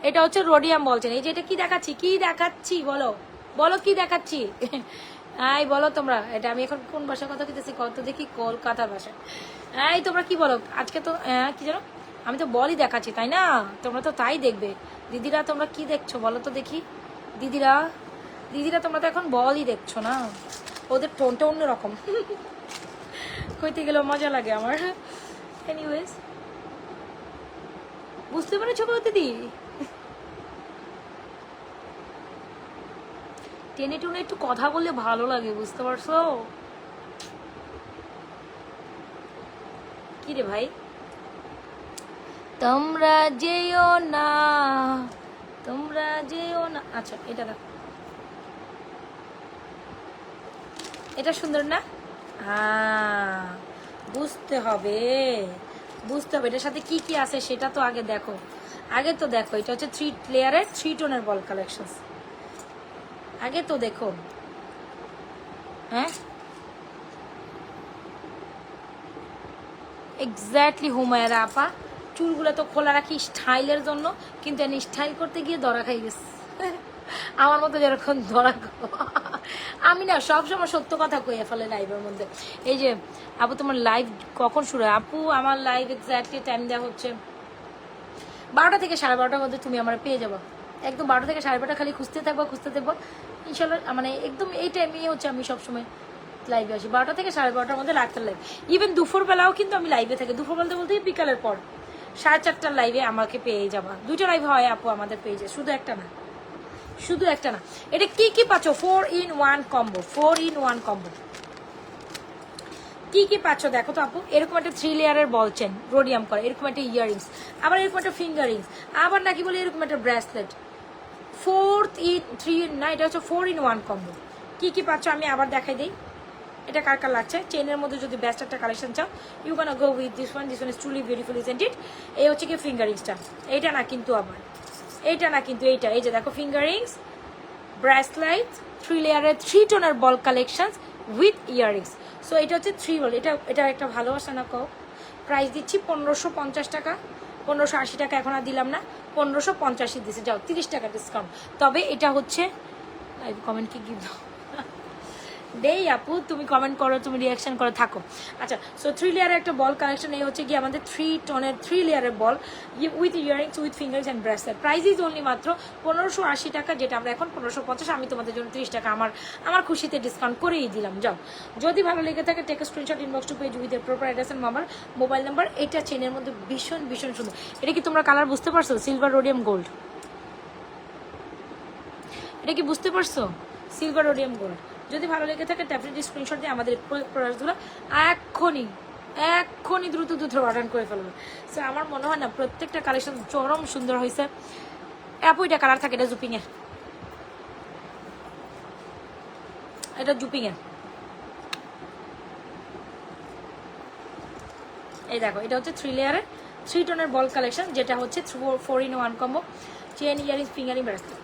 এটা হচ্ছে রোডিয়াম বল চেন। এই যে এটা কি দেখাচ্ছি, কি দেখাচ্ছি বলো, বলো কি দেখাচ্ছি? এই বলো তোমরা, এটা আমি এখন কোন ভাষার কথা বলতেছি কত দেখি, কলকাতার ভাষা। এই তোমরা কি বলো আজকে? তো কি জানো, আমি তো বলই দেখাচ্ছি তাই না? তোমরা তো তাই দেখবে। দিদিরা তোমরা কি দেখছো বলো তো দেখি? দিদিরা দিদিরা তোমরা তো এখন বলই দেখছো না, ওদের টোনটা অন্যরকম। কইতে গেলেও মজা লাগে আমার। এনিওয়েজ বুঝতে পেরেছো গো দিদি? টেনে টুনে একটু কথা বললে ভালো লাগে, বুঝতে পারছো? কি রে ভাই? তোমরা যেও না, তোমরা যেও না। আচ্ছা এটা দেখো, এটা সুন্দর না? বুঝতে হবে, বুঝতে হবে এটার সাথে কি কি আছে সেটা তো আগে দেখো। আগে তো দেখো এটা হচ্ছে 3 লেয়ারের 3 টোনের বল কালেকশন। আগে তো দেখো। হ্যাঁ এক্স্যাক্টলি হুমায়রা আপা, চুলগুলো তো খোলা রাখি স্টাইলের জন্য, কিন্তু এনে স্টাইল করতে গিয়ে ধরা খাই গেছে। আমার মতো যেরকম ধরা। আমি না সবসময় সত্য কথা কইয়া ফেলে লাইভের মধ্যে। এই যে আপু তোমার লাইভ কখন শুরু হয়? আপু আমার লাইভ এক্স্যাক্টলি টাইম দেওয়া হচ্ছে 12টা থেকে 12:30টার মধ্যে তুমি আমার পেয়ে যাবো। একদম 12টা থেকে 12:30 খালি খুঁজতে থাকবো ইনশাল্লাহ। মানে একদম এই টাইমেই হচ্ছে আমি সবসময় লাইভে আসি, 12টা থেকে 12:30টার মধ্যে রাতের লাইভ। ইভেন দুপুরবেলাও কিন্তু আমি লাইভে থাকি। দুপুর বলতে বলতে বিকালের পর 4:30টার লাইভে আমাকে পেয়ে যাবা। 2টা লাইভ হয় আপু আমাদের পেজে, শুধু একটা না, শুধু একটা না। এটা কি কি পাচ্ছ? 4-in-1 combo, 4-in-1 combo. কি কি পাচ্ছ দেখো তো আপু। এরকম একটা 3 লেয়ারের বল চেন রোডিয়াম করা, এরকম একটা ইয়ারিংস, আবার এরকম একটা ফিঙ্গার রিংস, আবার নাকি বলে এরকম একটা ব্রেসলেট। 4-in-3 না, এটা হচ্ছে 4-in-1 কম্বো। কি কি পাচ্ছ আমি আবার দেখাই দিই। এটা কার কার লাগছে? চেনের মধ্যে যদি বেস্ট একটা কালেকশন চাও, you can go with this one. This one is truly beautiful, isn't it? এই হচ্ছে কি ফিঙ্গার রিংসটা। এইটা না কিন্তু, আবার এইটা না কিন্তু, এইটা। এই যে দেখো ফিঙ্গার রিংস, ব্রেসলাইট, 3 লেয়ারের 3 toner ball collection with earrings. So এটা হচ্ছে 3 বল। এটা একটা ভালোবাসা না কও। প্রাইস দিচ্ছি 1550 টাকা, 1580 টাকা এখন আর দিলাম না, 1550 দিচ্ছে। যাও 30 টাকা ডিসকাউন্ট। তবে এটা হচ্ছে কমেন্ট কি গিভ দাও দেই আপু, তুমি কমেন্ট করো, তুমি রিয়াকশন করে থাকো। আচ্ছা সো 3 লেয়ারের একটা বল কালেকশন। এই হচ্ছে কি আমাদের 3 টোনের 3 লেয়ারের বল with earrings, with fingers and bracelet. Price is only মাত্র 1580 টাকা, যেটা আমরা এখন 1550। আমি তোমাদের জন্য 30 টাকা আমার খুশিতে ডিসকাউন্ট করেই দিলাম। যাও, যদি ভালো লেগে থাকে take screenshot, inbox to page with এর proper address and number, mobile number. এটা চেনের মধ্যে ভীষণ ভীষণ সুন্দর। এটা কি তোমরা কালার বুঝতে পারছো? Silver rhodium gold. এটা কি বুঝতে পারছো? Silver rhodium gold. যদি ভালো লেগে থাকে ডেফিনেটলি স্ক্রিনশট দিয়ে আমাদের প্রোডাক্টসগুলো এক্ষুনি দ্রুত অর্ডার করে ফেলবে। সো আমার মনে হয় না প্রত্যেকটা কালেকশন চরম সুন্দর হয়েছে। আপু এটা কালার থাকে, এটা জুপিংয়ের, এটা জুপিংয়ের। এই দেখো এটা হচ্ছে 3 লেয়ারের 3 টোনের বল কালেকশন, যেটা হচ্ছে 4-in-1 combo. Chain earring fingering bracelet,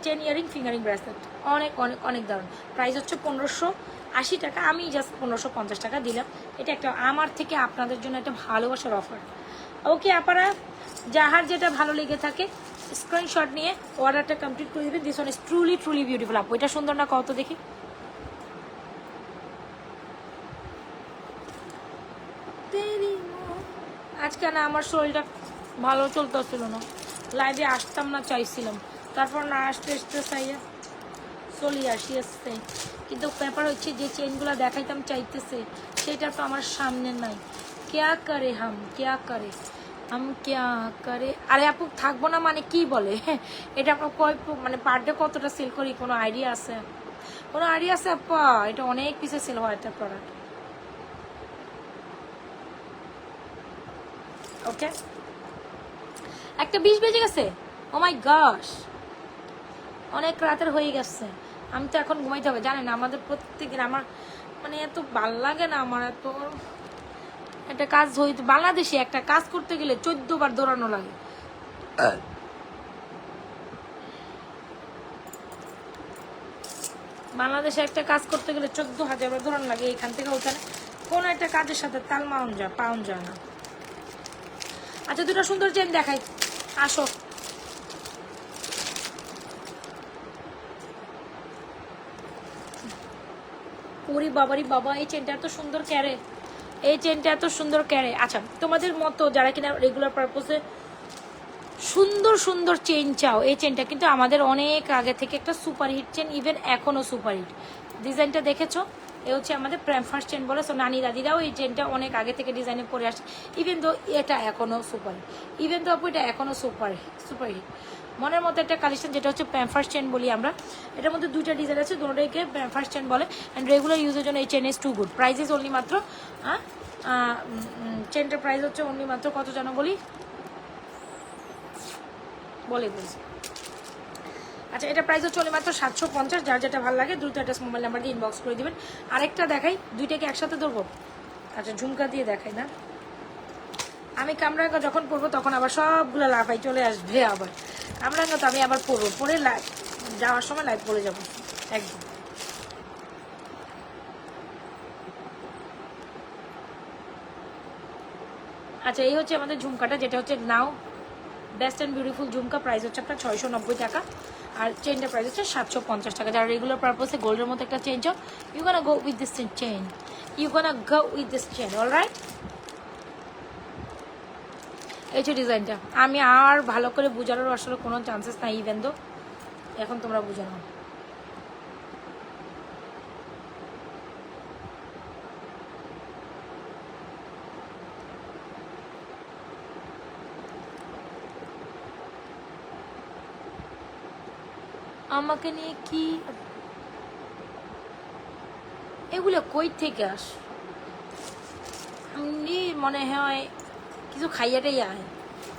chain earring fingering bracelet, অনেক অনেক অনেক দারুণ। প্রাইস হচ্ছে 1580 টাকা, আমি জাস্ট 1550 টাকা দিলাম। এটা একটা আমার থেকে আপনাদের জন্য একটা ভালোবাসার অফার। ওকে আপনারা যাহার যেটা ভালো লেগে থাকে স্ক্রিনশট নিয়ে অর্ডারটা কমপ্লিট করে দেবেন। This one is truly truly beautiful. আপু এটা সুন্দর না কত দেখি? আজকে না আমার শরীরটা ভালো চলতেছিল না, লাইভে আসতাম না চাইছিলাম, তারপর না আসতে চাইয়া চলে আসি আসতে। কিন্তু ব্যাপার হচ্ছে যে চেনগুলো দেখাইতাম চাইতেছে সেটা তো আমার সামনে নাই। ক্যা করে ক্যা করে। আরে আপু থাকবো না মানে কি বলে? এটা আমরা মানে পার ডে কতটা সেল করি কোনো আইডিয়া আছে? কোনো আইডিয়া আছে আপা? এটা অনেক পিসে সেল হয় একটা প্রোডাক্ট। ওকে 1:20 বেজে গেছে। ও মাই গশ, অনেক রাতের হয়ে গেছে। আমি তো এখন ঘুমাইতে হবে, জানেন আমাদের প্রত্যেকের। আমার মানে এত ভাল লাগে না, আমার এত একটা কাজ হইতে, বাংলাদেশে একটা কাজ করতে গেলে 14 বার দৌড়ানো লাগে। বাংলাদেশে একটা কাজ করতে গেলে 14,000 বার দৌড়ানো লাগে, এখান থেকে ওখানে কোনো একটা কাজের সাথে তাল পাওয়া যায় না। আচ্ছা, দুটো সুন্দর চেন দেখাই, আসো। ওরে বাবারি বাবা, এই চেনটা এত সুন্দর ক্যারে, এই চেনটা এত সুন্দর ক্যারে। আচ্ছা, তোমাদের মতো যারা কিনা রেগুলার পারপোজে সুন্দর সুন্দর চেন চাও, এই চেনটা কিন্তু আমাদের অনেক আগে থেকে একটা সুপারহিট চেন, ইভেন এখনো সুপারহিট। ডিজাইনটা দেখেছো, এ হচ্ছে আমাদের প্রাইম ফার্স্ট চেন বলে। সো নানি দাদিরাও এই চেনটা অনেক আগে থেকে ডিজাইনে পরে আসে, ইভেন তো এটা এখনো সুপারহিট, ইভেন তো আপু এটা এখনো সুপারহিট। মনের মতো একটা কালেকশন, যেটা হচ্ছে প্রাইম ফার্স্ট চেন বলি আমরা। এটার মধ্যে দুইটা ডিজাইন আছে, দুটোটাকে প্রাইম ফার্স্ট চেন বলে। অ্যান্ড রেগুলার ইউজের জন্য এই chain is too good. Price is only মাত্র চেনটার প্রাইস হচ্ছে অনলি মাত্র কত জানো বলি, বলে বলছি। আচ্ছা, এটা প্রাইস হচ্ছে মাত্র 750। যার যেটা ভালো লাগে দ্রুত একটা মোবাইল নাম্বার দিয়ে ইনবক্স করে দিবেন। আরেকটা দেখাই, দুইটাকে একসাথে ধরবো। আচ্ছা, ঝুমকা দিয়ে দেখাই না, আমি কামরাঙ্গা যখন পরবো তখন আবার সবগুলো লাফাই চলে আসবে। আবার কামরাঙ্গা তো আমি আবার পরবো, পরে যাওয়ার সময় লাইভ পরে যাবো একদম। আচ্ছা, এই হচ্ছে আমাদের ঝুমকাটা, যেটা হচ্ছে now best and beautiful jhumka. Price হচ্ছে আপনার 690 টাকা, আর চেনটার প্রাইস হচ্ছে 750 টাকা। যারা রেগুলার পারপাসে গোল্ডের মতো একটা চেন চাও, you gonna go with this chain, you gonna go with this chain, alright. এই যে ডিজাইনটা আমি আর ভালো করে বোঝানোর আসলে কোনো চান্সেস নাই, ইভেন তো এখন তোমরা বুঝে নাও। আমাকে নিয়ে কি এগুলো কই থেকে আস, এমনি মনে হয় কিছু খাইয়াটাই আয়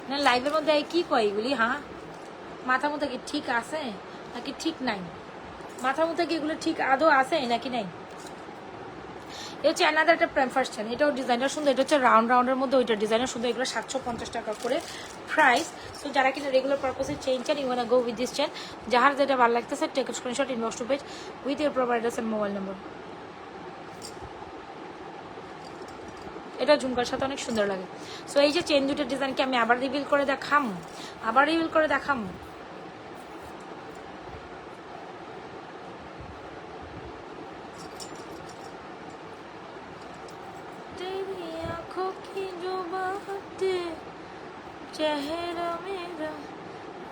না, লাইভের মধ্যে কি কয় এগুলি। হ্যাঁ, মাথা মতো কি ঠিক আছে নাকি ঠিক নাই, মাথার মধ্যে কি এগুলো ঠিক আদৌ আছে নাকি নাই। এটা হচ্ছে অ্যানাদার একটা প্রাইম ফার্স্ট চেন, এটাও ডিজাইনটা সুন্দর। এটা হচ্ছে রাউন্ডের মধ্যে ওইটা ডিজাইনটা সুন্দর। এগুলো 750 টাকা করে প্রাইস। সো যারা কিনা রেগুলার পারপাসে চেন চান, you wanna go with this chain. যার যেটা ভালো লাগতেছে take screenshot, inbox to page with your proper address and mobile number. এটা ঝুমকার সাথে অনেক সুন্দর লাগে। সো এই যে চেন দুটোর ডিজাইনকে আমি আবার রিভিল করে দেখাম, চেহারা মেরা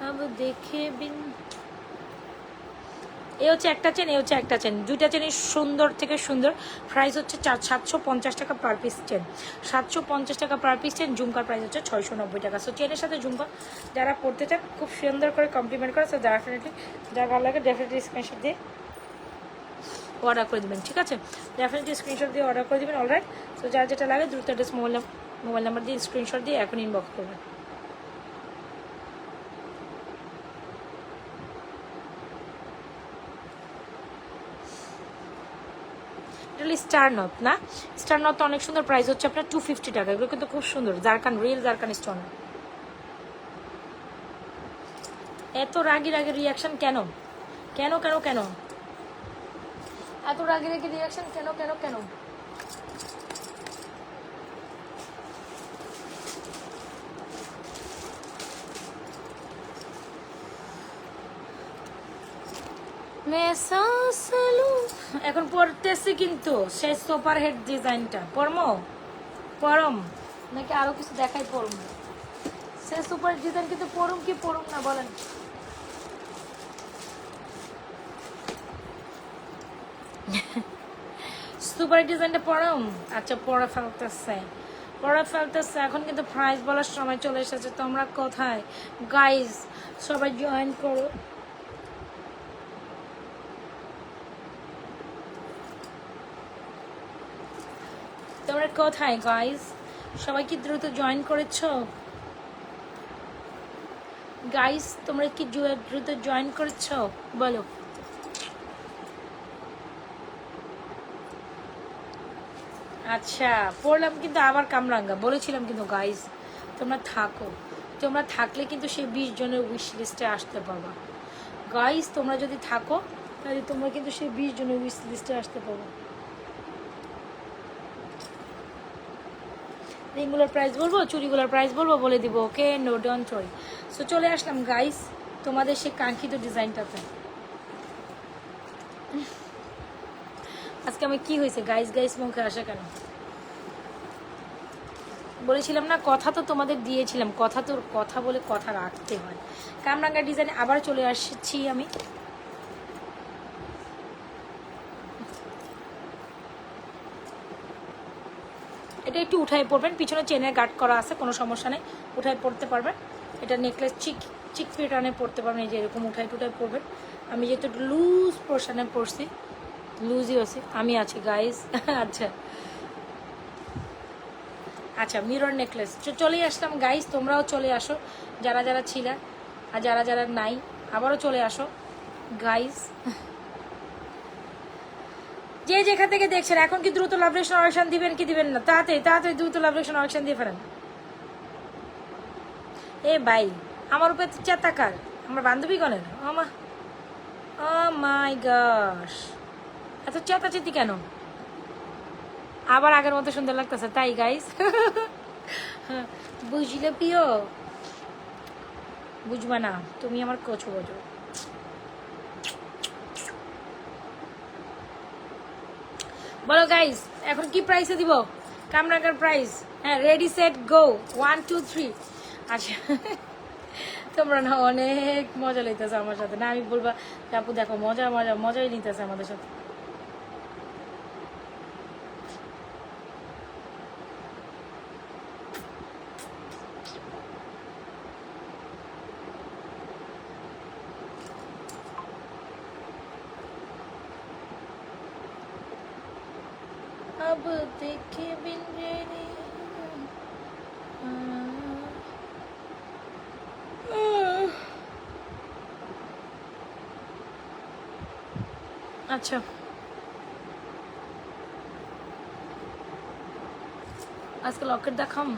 আব দেখে বিন। এ হচ্ছে একটা চেন, এ হচ্ছে একটা চেন, দুইটা চেনই সুন্দর থেকে সুন্দর। প্রাইস হচ্ছে 750 টাকা পার পিস চেন, 750 টাকা পার পিস চেন। ঝুমকার প্রাইস হচ্ছে 690 টাকা। সো চেনের সাথে ঝুমকা যারা পড়তে চান, খুব সুন্দর করে কমপ্লিমেন্ট করে, সো ডেফিনেটলি যারা ভালো লাগে ডেফিনেটলি স্ক্রিনশট দিয়ে অর্ডার করে দেবেন, ঠিক আছে? ডেফিনেটলি স্ক্রিনশট দিয়ে অর্ডার করে দেবেন, অলরাইট। সো যার যেটা লাগে দ্রুত অ্যাড্রেস মোবাইল নাম্বার দিয়ে স্ক্রিনশট দিয়ে এখন ইনবক্স করবেন। স্টার নথ না, স্টার নথ অনেক সুন্দর। প্রাইস হচ্ছে আপনার 250 টাকা। এগুলো কিন্তু খুব সুন্দর, জারকান, রিয়েল জারকান স্টোন। এত রাগি রিয়াকশন কেন কেন কেন কেন এত রাগি রিয়াকশন কেন কেন কেন? এখন পড়তেছি কিন্তু সেই সুপার হেড ডিজাইনটা পরম নাকি আরো কিছু দেখাই পরম? সে সুপার ডিজাইন কিন্তু পরম কি পরম না বলেন? সুপার ডিজাইনটা পরম। আচ্ছা, পরে ফেলতেছে এখন কিন্তু প্রাইস বলার সময় চলে এসেছে। তোমরা কোথায় গাইজ? সবাই জয়েন করো। তোমরা কোথায় গাইজ? সবাই কি দ্রুত জয়েন করেছো গাইজ? তোমরা কি দ্রুত জয়েন করেছো বলো? আচ্ছা, পড়লাম কিন্তু আবার কামরাঙ্গা বলেছিলাম কিন্তু গাইস তোমরা থাকো, তোমরা থাকলে কিন্তু সেই 20 জনের উইশ লিস্টে আসতে পারবা গাইস। তোমরা যদি থাকো তাহলে তোমরা কিন্তু সেই 20 জনের উইশ লিস্টে আসতে পারবা। রিংগুলোর প্রাইস বলবো, চুড়িগুলোর প্রাইস বলবো, বলে দিব। ওকে, নো ডোন্ট ওয়ারি। সো চলে আসলাম গাইস তোমাদের সেই কাঙ্ক্ষিত ডিজাইনটাতে। আজকে আমি কি হয়েছে গাইস গাইস মুখে আসে কেন? বলেছিলাম না, কথা তো তোমাদের দিয়েছিলাম, কথা তো কথা বলে কথা রাখতে হয়। কামরাঙ্গা ডিজাইনে আবার চলে আসছি আমি। এটা একটু উঠাই পড়বেন, পিছনে চেনের গার্ড করা আছে, কোনো সমস্যা নেই, উঠাই পড়তে পারবেন। এটা নেকলেস চিক প্যাটার্নে পড়তে পারবেন, এই যে এরকম উঠাই টুঠাই পড়বেন। আমি যেহেতু লুজ পোর্শনে পড়ছি, লুজই আছে, আমি আছি গাইস। আচ্ছা আচ্ছা, মিরর নেকলেস চলেই আসলাম গাইস, তোমরাও চলে আসো যারা যারা ছিল, আর যারা যারা নাই আবারও চলে আসো গাইস। যে যেখান থেকে দেখছেন এখন কি দ্রুত লাভ রিঅ্যাকশন অপশন দিবেন কি দিবেন না? তাড়াতাড়ি তাড়াতাড়ি দ্রুত লাভ রিঅ্যাকশন অপশন দিয়ে ফেলেন। এ ভাই, আমার উপরে চেতাকার, আমার বান্ধবী গণেন আমা। ও মাই গশ, এত চেতাচেতি কেন? আবার আগের মতো সুন্দর লাগতেছে তাই গাইস। বুঝলে প্রিয়, বুঝবা না তুমি আমার কচু বোঝো। বলো গাইস এখন কি প্রাইসে দিব কামরাঙ্গার প্রাইস? হ্যাঁ, রেডি সেট গো, 1 2 3। আচ্ছা, তোমরা না অনেক মজা লইতেছো আমার সাথে, না আমি বলবা আপু দেখো মজা মজা মজাই নিতেছে আমাদের সাথে। अब देखे बिन रे আচ্ছা, আজকে লকেট দেখাম,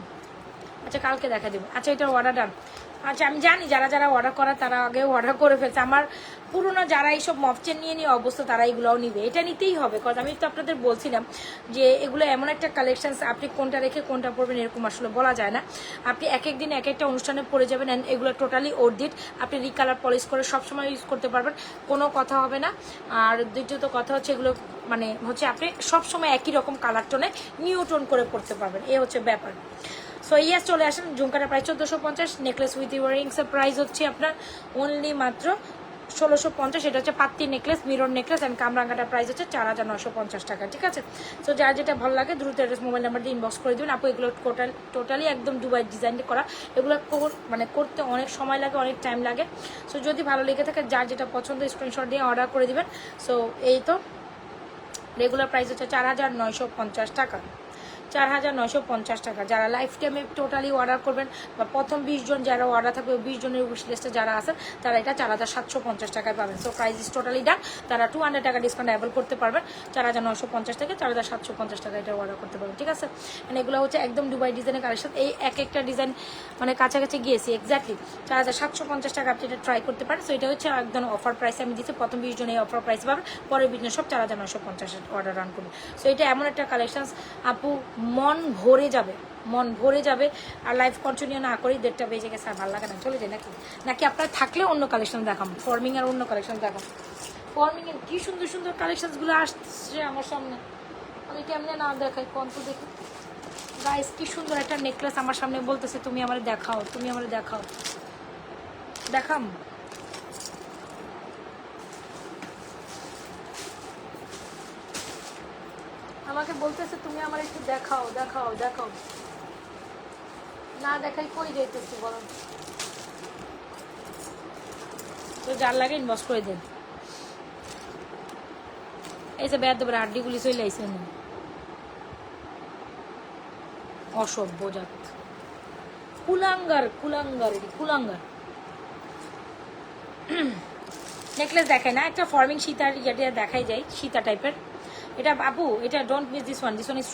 আচ্ছা কালকে দেখা দেবো। আচ্ছা, এটা অর্ডার ডান। আচ্ছা, আমি জানি যারা যারা অর্ডার করা তারা আগে অর্ডার করে ফেলছে। আমার পুরোনো যারা এইসব মফচেন নিয়ে নিয়ে অবস্থা তারা এগুলোও নিবে, এটা নিতেই হবে। কারণ আমি তো আপনাদের বলছিলাম যে এগুলো এমন একটা কালেকশনস, আপনি কোনটা রেখে কোনটা পরবেন এরকম আসলে বলা যায় না। আপনি এক এক দিন এক একটা অনুষ্ঠানে পরে যাবেন, অ্যান্ড এগুলো টোটালি অর্ধিট, আপনি রিকালার পলিশ করে সবসময় ইউজ করতে পারবেন, কোনো কথা হবে না। আর দ্বিতীয়ত কথা হচ্ছে এগুলো মানে হচ্ছে আপনি সবসময় একই রকম কালার টোনে নিউ টোন করে পরতে পারবেন, এ হচ্ছে ব্যাপার। সো ইয়াস, চলে আসেন। ঝুমকাটা প্রাইস 1450, নেকলেস উইথ ইয়ারিংসের প্রাইস হচ্ছে আপনার অনলি মাত্র 1650। এটা হচ্ছে পাত্তি নেকলেস, মিরর নেকলেস, অ্যান্ড কামরাঙ্গাটার প্রাইস হচ্ছে 4950 টাকা। ঠিক আছে, সো যার যেটা ভালো লাগে দ্রুত অ্যাড্রেস মোবাইল নাম্বার দিয়ে ইনবক্স করে দেবেন। আপু এগুলো টোটালি একদম দুবাই ডিজাইন করা, এগুলো মানে করতে অনেক সময় লাগে, অনেক টাইম লাগে। সো যদি ভালো লেগে থাকে যার যেটা পছন্দ স্ক্রিনশট দিয়ে অর্ডার করে দিবেন। সো এই তো রেগুলার প্রাইস হচ্ছে 4950 টাকা, 4950 টাকা। যারা লাইফ টাইমে টোটালি অর্ডার করবেন বা প্রথম 20 জন যারা অর্ডার থাকবে, 20 জনের উইশ লিস্টে যারা আছেন তারা এটা 4750 টাকায় পাবেন। সো প্রাইস ইস টোটালি ডান, তারা 200 টাকা ডিসকাউন্ট অ্যাভেল করতে পারবেন। 4950 থেকে 4750 টাকা এটা অর্ডার করতে পারবেন। ঠিক আছে, মানে এগুলো হচ্ছে একদম দুবাই ডিজাইনের কালেকশন। এই এক একটা ডিজাইন মানে কাছাকাছি গিয়েছি, এক্স্যাক্টলি 4750 টাকা আপনি এটা ট্রাই করতে পারেন। সো এটা হচ্ছে একদম অফার প্রাইসে আমি দিচ্ছি, প্রথম 20 জন এই অফার প্রাইস পাবেন, পরের বিজনেস সব 4950 অর্ডার রান করবেন। সো এটা এমন একটা কালেকশন আপু মন ভরে যাবে, মন ভরে যাবে। আর লাইফ কন্টিনিউ না করি, 1:30 বেজে গেছে, আর ভালো লাগে না, চলে যায় নাকি? নাকি আপনার থাকলে অন্য কালেকশন দেখাম, ফর্মিং এর অন্য কালেকশন দেখাম। ফর্মিং এর কি সুন্দর সুন্দর কালেকশনসগুলো আসছে আমার সামনে, আমি কেমনে না দেখাই কোন তো দেখি। গাইস কি সুন্দর একটা নেকলেস আমার সামনে বলতেছে তুমি আমারে দেখাও, তুমি আমারে দেখাও, দেখাম। আমাকে বলতেছে তুমি আমার একটু দেখাও দেখাও দেখাও, না দেখাই কই যাইতেছি বলো তো, যার লাগে ইনবক্স করে দেন। এই যে বেদ দেবার হাড্ডিগুলি চলে আইছে না, অসভ্য জাত, কুলাঙ্গার কুলাঙ্গার কুলাঙ্গার। নেকলেস দেখায় না, একটা ফর্মিং সীতার ইয়েটা দেখাই যায়, সীতা টাইপের এটা আপু, এটা don't miss this one is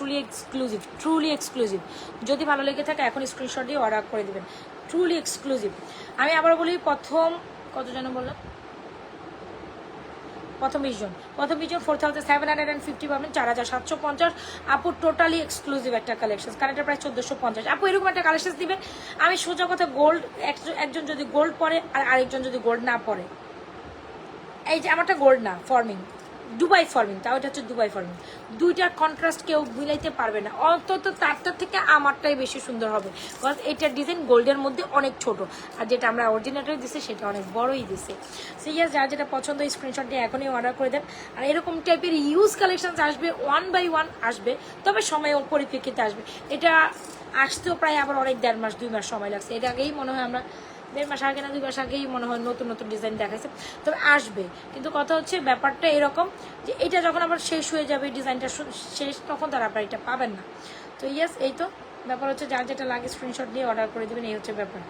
truly exclusive. যদি ভালো লেগে থাকে এখন স্ক্রিনশট দিয়ে অর্ডার করে দেবেন, ট্রুলি এক্সক্লুসিভ। আমি আবার বলি, প্রথম কত যেন বললাম, প্রথম 20 জন 4750 পাবেন, 4750। আপু টোটালি এক্সক্লুসিভ একটা কালেকশন, কারণ এটা প্রায় 1450। আপু এরকম একটা কালেকশন দিবেন, আমি সোজা কথা গোল্ড, একজন যদি গোল্ড পরে আর আরেকজন যদি গোল্ড না পরে, এই যে আমারটা গোল্ড না, ফর্মিং, দুবাই ফর্মিং, তাও এটা হচ্ছে দুবাই ফর্মিং, দুইটার কন্ট্রাস্ট কেউ মিলাইতে পারবে না। অন্তত তারটার থেকে আমারটাই বেশি সুন্দর হবে, বিকজ এটার ডিজাইন গোল্ডের মধ্যে অনেক ছোট, আর যেটা আমরা অরিজিনালটাই দিচ্ছি সেটা অনেক বড়ই দিছে। সো ইয়াস, যার যেটা পছন্দ স্ক্রিনশট দিয়ে এখনই অর্ডার করে দেন। আর এরকম টাইপের ইউজ কালেকশন আসবে, 1 বাই 1 আসবে, তবে সময় পরিপ্রেক্ষিতে আসবে। এটা আসতেও প্রায় আবার অনেক 1.5 মাস 2 মাস সময় লাগছে। এর আগেই মনে হয় আমরা 1.5 মাস আগে না 2 মাস আগেই মনে হয় নতুন নতুন ডিজাইন দেখাইছে, তবে আসবে। কিন্তু কথা হচ্ছে ব্যাপারটা এরকম যে এটা যখন আবার শেষ হয়ে যাবে, ডিজাইনটা শেষ, তখন তারা আপনার এটা পাবেন না। তো ইয়েস, এই তো ব্যাপার হচ্ছে, যার যেটা লাগে স্ক্রিনশট দিয়ে অর্ডার করে দেবেন, এই হচ্ছে ব্যাপার।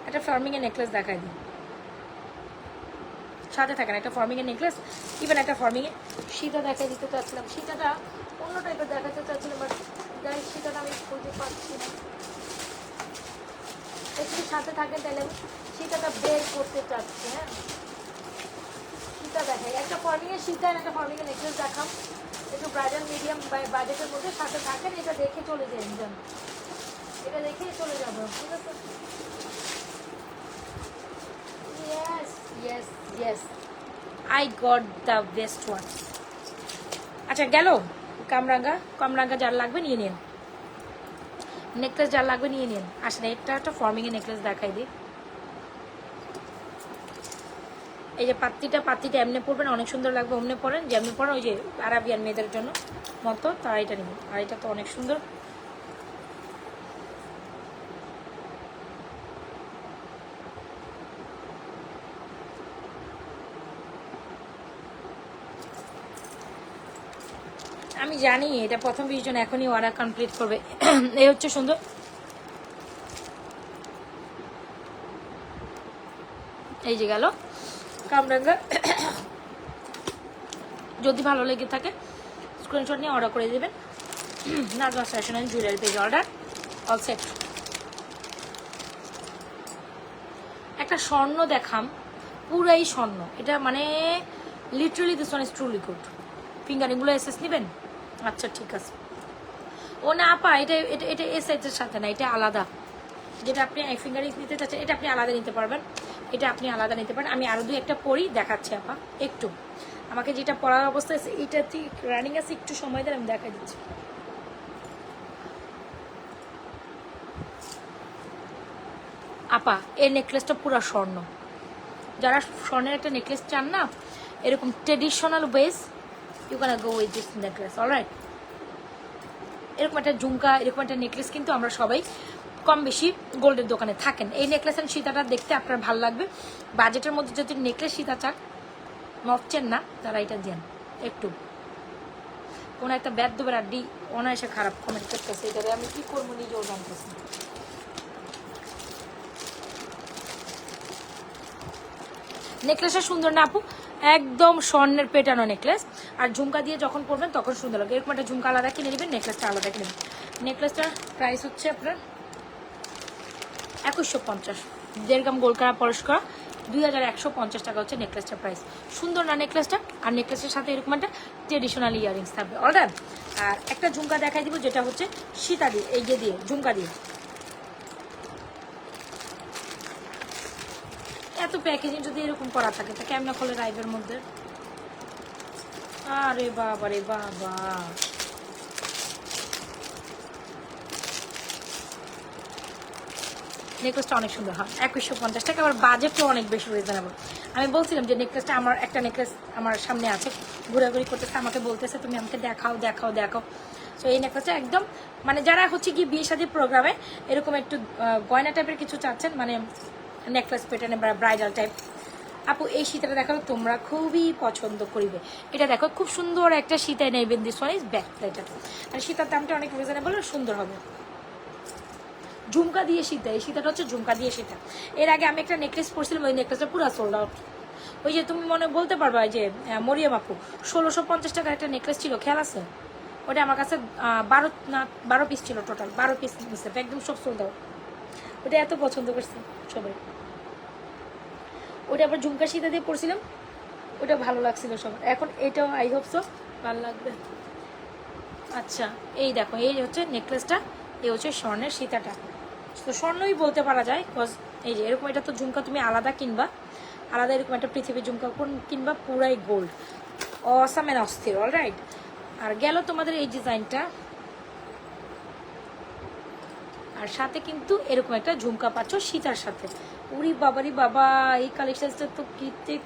একটা ফর্মিংয়ের নেকলেস দেখাই দিই, সাথে থাকেন। একটা ফর্মিংয়ের নেকলেস, ইভেন একটা ফর্মিংয়ে সীতা দেখাই দিতে চাচ্ছিলাম। সীতাটা অন্য টাইপের দেখাতে চাচ্ছিলাম, বাট গাইস সীতাটা আমি খুঁজে পাচ্ছি না। একটু সাথে থাকেন, তাহলে আমি সীতাটা বের করতে চাচ্ছি। হ্যাঁ, সীতা দেখাই, একটা ফর্মিংয়ের সীতা আর একটা ফর্মিংয়ের নেকলেস দেখাম, একটু ব্রাইডাল মিডিয়াম বাজেটের মধ্যে। সাথে থাকেন, এটা দেখে চলে যান, এটা দেখে চলে যাবো, ঠিক আছে? Yes yes yes, I got the best one. আচ্ছা গেল, কামরাঙ্গা যার লাগবে নিয়ে নিন, নেকলেস যার লাগবে নিয়ে নিন। আসলে এটা একটা ফর্মিংয়ের নেকলেস দেখাই দিই। এই যে পাত্তিটা এমনি পরবেন, অনেক সুন্দর লাগবে। অমনি পরেন, যেমনি পরেন ওই যে আরাবিয়ান মেয়েদের জন্য মতো, তারা এটা নেবেন। আর এটা তো অনেক সুন্দর। আমি জানি এটা প্রথম 20 জন এখনই অর্ডার কমপ্লিট করবে। এই হচ্ছে সুন্দর, এই যে গেল কামরাঙ্গা। যদি ভালো লেগে থাকে স্ক্রিনশট নিয়ে অর্ডার করে দেবেন। Nazma fashion and jewellery page order all set. একটা স্বর্ণ দেখাম, পুরাই স্বর্ণ, এটা মানে literally this one is truly good. ফিঙ্গারিংগুলো এসএস নেবেন? আচ্ছা ঠিক আছে। ও না আপা, এটা এটা এটা এস এর সাথে না, এটা আলাদা। যেটা আপনি ফিঙ্গারিং নিতে চাচ্ছেন এটা আপনি আলাদা নিতে পারবেন, এটা আপনি আলাদা নিতে পারেন। আমি আরও 2-1টা পরি, দেখাচ্ছি আপা। একটু আমাকে যেটা পড়ার অবস্থা আছে এটা ঠিক রানিং আছে, একটু সময় দেন, আমি দেখা দিচ্ছি। আপা এই নেকলেসটা পুরো স্বর্ণ, যারা স্বর্ণের একটা নেকলেস চান না এরকম traditional ways, you can go with this necklace, alright. এরকম একটা ঝুমকা, এরকম একটা নেকলেস কিন্তু আমরা সবাই কম বেশি গোল্ডের দোকানে থাকেন। এই নেকলেস অ্যান্ড সীতাটা দেখতে আপনার ভালো লাগবে। বাজেটের মধ্যে যদি নেকলেস সীতা চান, মফচেন না, তারা এটা দেন। একটু কোনো একটা ব্যাদ দেবের আড্ডি অনায়াসে খারাপ কমেন্ট করতেছে, এটারে আমি কি করবো নিজেও জানতেছি। নেকলেসটা সুন্দর না আপু? একদম স্বর্ণের পেটানো নেকলেস, আর ঝুমকা দিয়ে যখন পরবেন তখন সুন্দর লাগে। এরকম একটা ঝুমকা আলাদা কিনে নেবেন, নেকলেসটা আলাদা কিনে নেবেন। নেকলেসটার প্রাইস হচ্ছে আপনার 2150, 1.5 গ্রাম গোল্ড করা পলিশ করা, 2150 টাকা হচ্ছে নেকলেসটার প্রাইস। সুন্দর না নেকলেসটা? আর নেকলেসের সাথে এরকম একটা ট্রেডিশনাল ইয়ারিংস থাকবে, অর্ডার। আর একটা ঝুমকা দেখাই দিব, যেটা হচ্ছে সীতা দিয়ে, এই যে দিয়ে ঝুমকা দিয়ে। এত প্যাকেজিং যদি এরকম করা থাকে তা কেমন খোলে রাইবের মধ্যে? আরে বাবা রে বাবা, নেকলেসটা অনেক সুন্দর হয়, 2150 টাকা। আবার বাজেটও অনেক বেশি রিজনেবল। আমি বলছিলাম যে নেকলেসটা, আমার একটা নেকলেস আমার সামনে আছে, ঘোরাঘুরি করতেছে, আমাকে বলতেছে তুমি আমাকে দেখাও দেখাও দেখাও। সো এই নেকলেসটা একদম মানে যারা হচ্ছে কি বিয়ে শাদীর প্রোগ্রামে এরকম একটু গয়না টাইপের কিছু চাচ্ছেন, মানে নেকলেস প্যাটার্নে বা ব্রাইডাল টাইপ, আপু এই সীতাটা দেখালো তোমরা খুবই পছন্দ করিবে। এটা দেখো খুব সুন্দর একটা সীতায় নেবেন, this one is back plater. আর সীতার দামটা অনেক রিজনেবল আর সুন্দর হবে। ঝুমকা দিয়ে সীতা, এই সীতাটা হচ্ছে ঝুমকা দিয়ে সীতা। এর আগে আমি একটা নেকলেস পরছিলাম, ওই নেকলেসটা পুরো সোল্ড আউট, ওই যে তুমি মনে বলতে পারবা যে মরিয়াম আপু 1650 টাকার একটা নেকলেস ছিল, খেয়াল আছে? ওটা আমার কাছে 12 পিস ছিল, টোটাল 12 পিস নিচ্ছে, একদম সব সোল্ড আউট। ওটা এত পছন্দ করছে সবাই। ওটা আবার ঝুমকা সীতা দিয়ে পড়ছিলাম, ওটা ভালো লাগছিল সবার। এখন এটাও আই হোপ সো ভালো লাগবে। আচ্ছা এই দেখো, এই হচ্ছে নেকলেসটা, এই হচ্ছে স্বর্ণের সীতাটা। তো স্বর্ণই বলতে পারা যায়, বিকজ এই যে এরকম, এটা তো ঝুমকা তুমি আলাদা কিনবা, আলাদা এরকম একটা পৃথিবীর ঝুমকা কিনবা পুরাই গোল্ড, অসাম এন্ড অস্থির। অলরাইট, আর গেল তোমাদের এই ডিজাইনটা, আর সাথে কিন্তু এরকম একটা ঝুমকা পাচ্ছ সীতার সাথে। উরি বাবারি বাবা, এই কালেকশনটা তো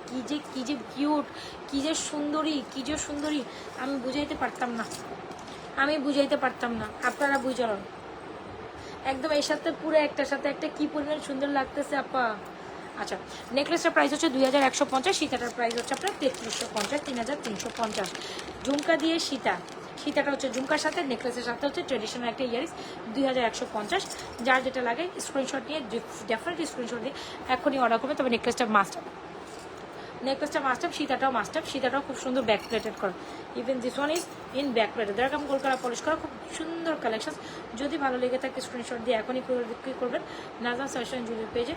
কি যে কিউট, কি যে সুন্দরী, আমি বুঝাইতে পারতাম না, আপনারা বুঝালেন একদম। এর সাথে পুরো একটার সাথে একটা কি পরিমাণ সুন্দর লাগতেছে আপা। আচ্ছা, নেকলেসটার প্রাইস হচ্ছে 2150, সীতাটার প্রাইস হচ্ছে আপনার 3350, 3350। ঝুমকা দিয়ে সীতাটা হচ্ছে ঝুমকার সাথে, নেকলেসের সাথে হচ্ছে ট্রেডিশনাল একটা ইয়ারিস, 2150। যার যেটা লাগে স্ক্রিনশট নিয়ে, ডেফিনেটলি স্ক্রিনশট দিয়ে এখনই অর্ডার করবে। তবে নেকলেসটা মাস্ট আপ, সীতাটাও খুব সুন্দর ব্যাক প্লেটেড করা। Even this one is in back plated, এরকম গোল করা, পলিশ করা, খুব সুন্দর কালেকশন। যদি ভালো লেগে থাকে স্ক্রিনশট দিয়ে এখনই বিক্রি করবেন নাজমা ফ্যাশন জুয়েলারি পেজে।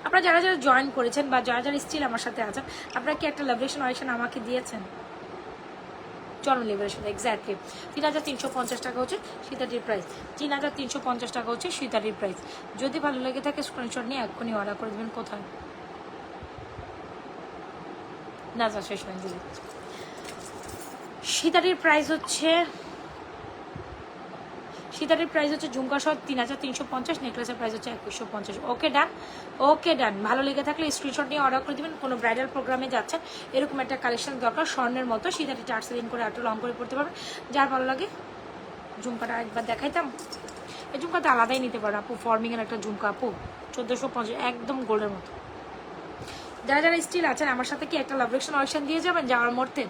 আপনারা যারা জয়েন করেছেন বা যারা স্টিল আমার সাথে আছেন, আপনারা কি একটা লিবারেশন অডিশন আমাকে দিয়েছেন? চরম লিবারেশন, এক্স্যাক্টলি। 3350 টাকা হচ্ছে সীতাটির প্রাইস, 3350 টাকা হচ্ছে সীতাটির প্রাইস। যদি ভালো লেগে থাকে স্ক্রিনশট নিয়ে এক্ষুনি অর্ডার করে দেবেন। কোথায়? Nazma fashion jewellery. সীতাটির প্রাইস হচ্ছে ঝুমকা সহ 3350, নেকলেসের প্রাইস হচ্ছে 2150। ওকে ডান। ভালো লেগে থাকলে স্ক্রিনশট নিয়ে অর্ডার করে দেবেন। কোনো ব্রাইডাল প্রোগ্রামে যাচ্ছেন, এরকম একটা কালেকশন দরকার, স্বর্ণের মতো। সীতাটি 4 সেদিন করে এত লং করে পড়তে পারবেন। যার ভালো লাগে ঝুমকাটা একবার দেখাইতাম। এই ঝুমকাতে আলাদাই নিতে পারেন আপু, ফর্মিংয়ের একটা ঝুমকা আপু, 1450, একদম গোল্ডের মতো। যারা স্টিল আছেন আমার সাথে, কি একটা লাভরেশন অডিশন দিয়ে যাবেন যাওয়ার মুহূর্তে?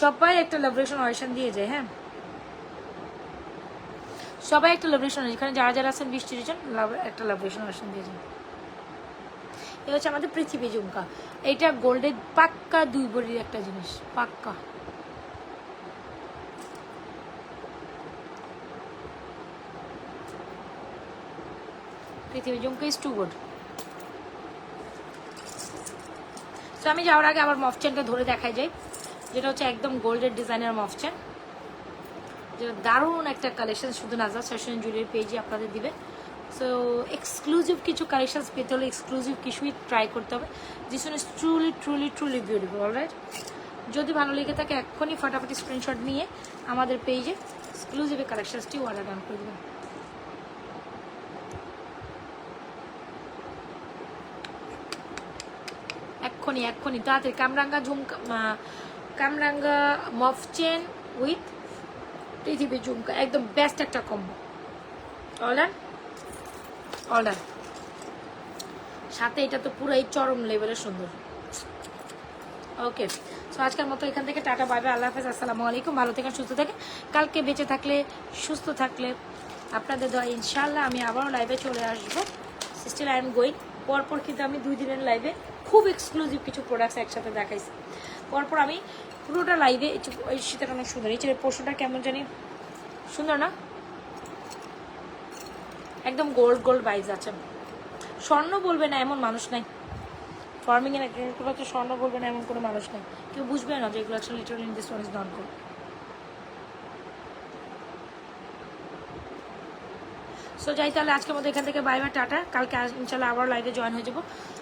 সবাই একটা লাভরেশন অডিশন দিয়ে যায়। হ্যাঁ, সবাই একটা লাভরেশন, এখানে যারা আছেন 20-30 জন, একটা লাভরেশন অডিশন দিয়ে যান। এ হচ্ছে আমাদের পৃথিবী ঝুমকা। এটা গোল্ডের পাক্কা 2 ভরির একটা জিনিস, পাক্কা। পৃথিবী ঝুমকা ইজ 2 গুড। তো আমি যাওয়ার আগে আবার মফ চেনটা ধরে দেখাই যাই, যেটা হচ্ছে একদম গোল্ডের ডিজাইনের মফ চেন, যেটা দারুণ একটা কালেকশন। শুধু নাজমা ফ্যাশন জুয়েলারি পেজে আপনাদের দিবে। সো এক্সক্লুসিভ কিছু কালেকশনস পেতে হলে এক্সক্লুসিভ কিছুই ট্রাই করতে হবে। This one is truly beautiful. Alright, যদি ভালো লেগে থাকে এক্ষুনি ফাটাফাটি স্ক্রিনশট নিয়ে আমাদের পেজে এক্সক্লুসিভ কালেকশনসটি অর্ডার ডান করে দেবেন। এক্ষুনি তাড়াতাড়ি। কামরাঙ্গা মফ চেন উইথ পৃথিবী ঝুমকা, একদম বেস্ট একটা কম্বো। অর্ডার সাথে এটা তো পুরাই চরম লেভেলের সুন্দর। ওকে, সো আজকের মতো এখান থেকে টাটা, বাই বাই, আল্লাহ হাফেজ, আসসালামু আলাইকুম। ভালো থাকেন, সুস্থ থাকেন। কালকে বেঁচে থাকলে, সুস্থ থাকলে আপনাদের দোয়া ইনশাল্লাহ আমি আবারও লাইভে চলে আসবো। Still I am going. পরপর কিন্তু আমি 2 দিনের লাইভে খুব এক্সক্লুসিভ কিছু প্রোডাক্টস একসাথে দেখাইছি। পরপর আমি পুরোটা লাইভে, এই শীতটা অনেক সুন্দর, এই পোর্শনটা কেমন জানি সুন্দর না, একদম গোল্ড ভাইবস আছে। স্বর্ণ বলবে না এমন মানুষ নাই, ফর্মিং এর একটা হচ্ছে স্বর্ণ বলবে না এমন কোনো মানুষ নাই। কেউ বুঝবে না যে এগুলো actually literally in this one is not good. So যাই তাহলে আজকের মতো এখান থেকে বাই বাই, টাটা। কালকে ইনশাল্লাহ আবার লাইভে জয়েন হয়ে যাবো।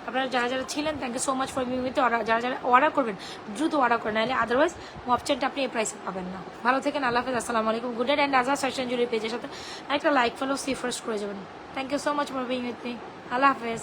আপনারা যারা ছিলেন, thank you so much for being with. যারা অর্ডার করবেন দ্রুত অর্ডার করেন, নাহলে আদারওয়াইজ অপশনটা আপনি এই প্রাইসে পাবেন না। ভালো থাকেন, আল্লাহ হাফেজ, আসসালামু আলাইকুম, good night. And Nazma fashion jewellery পেজের সাথে একটা লাইক ফলো সি ফার্স্ট করে যাবেন। Thank you so much for being with me. আল্লাহ হাফেজ।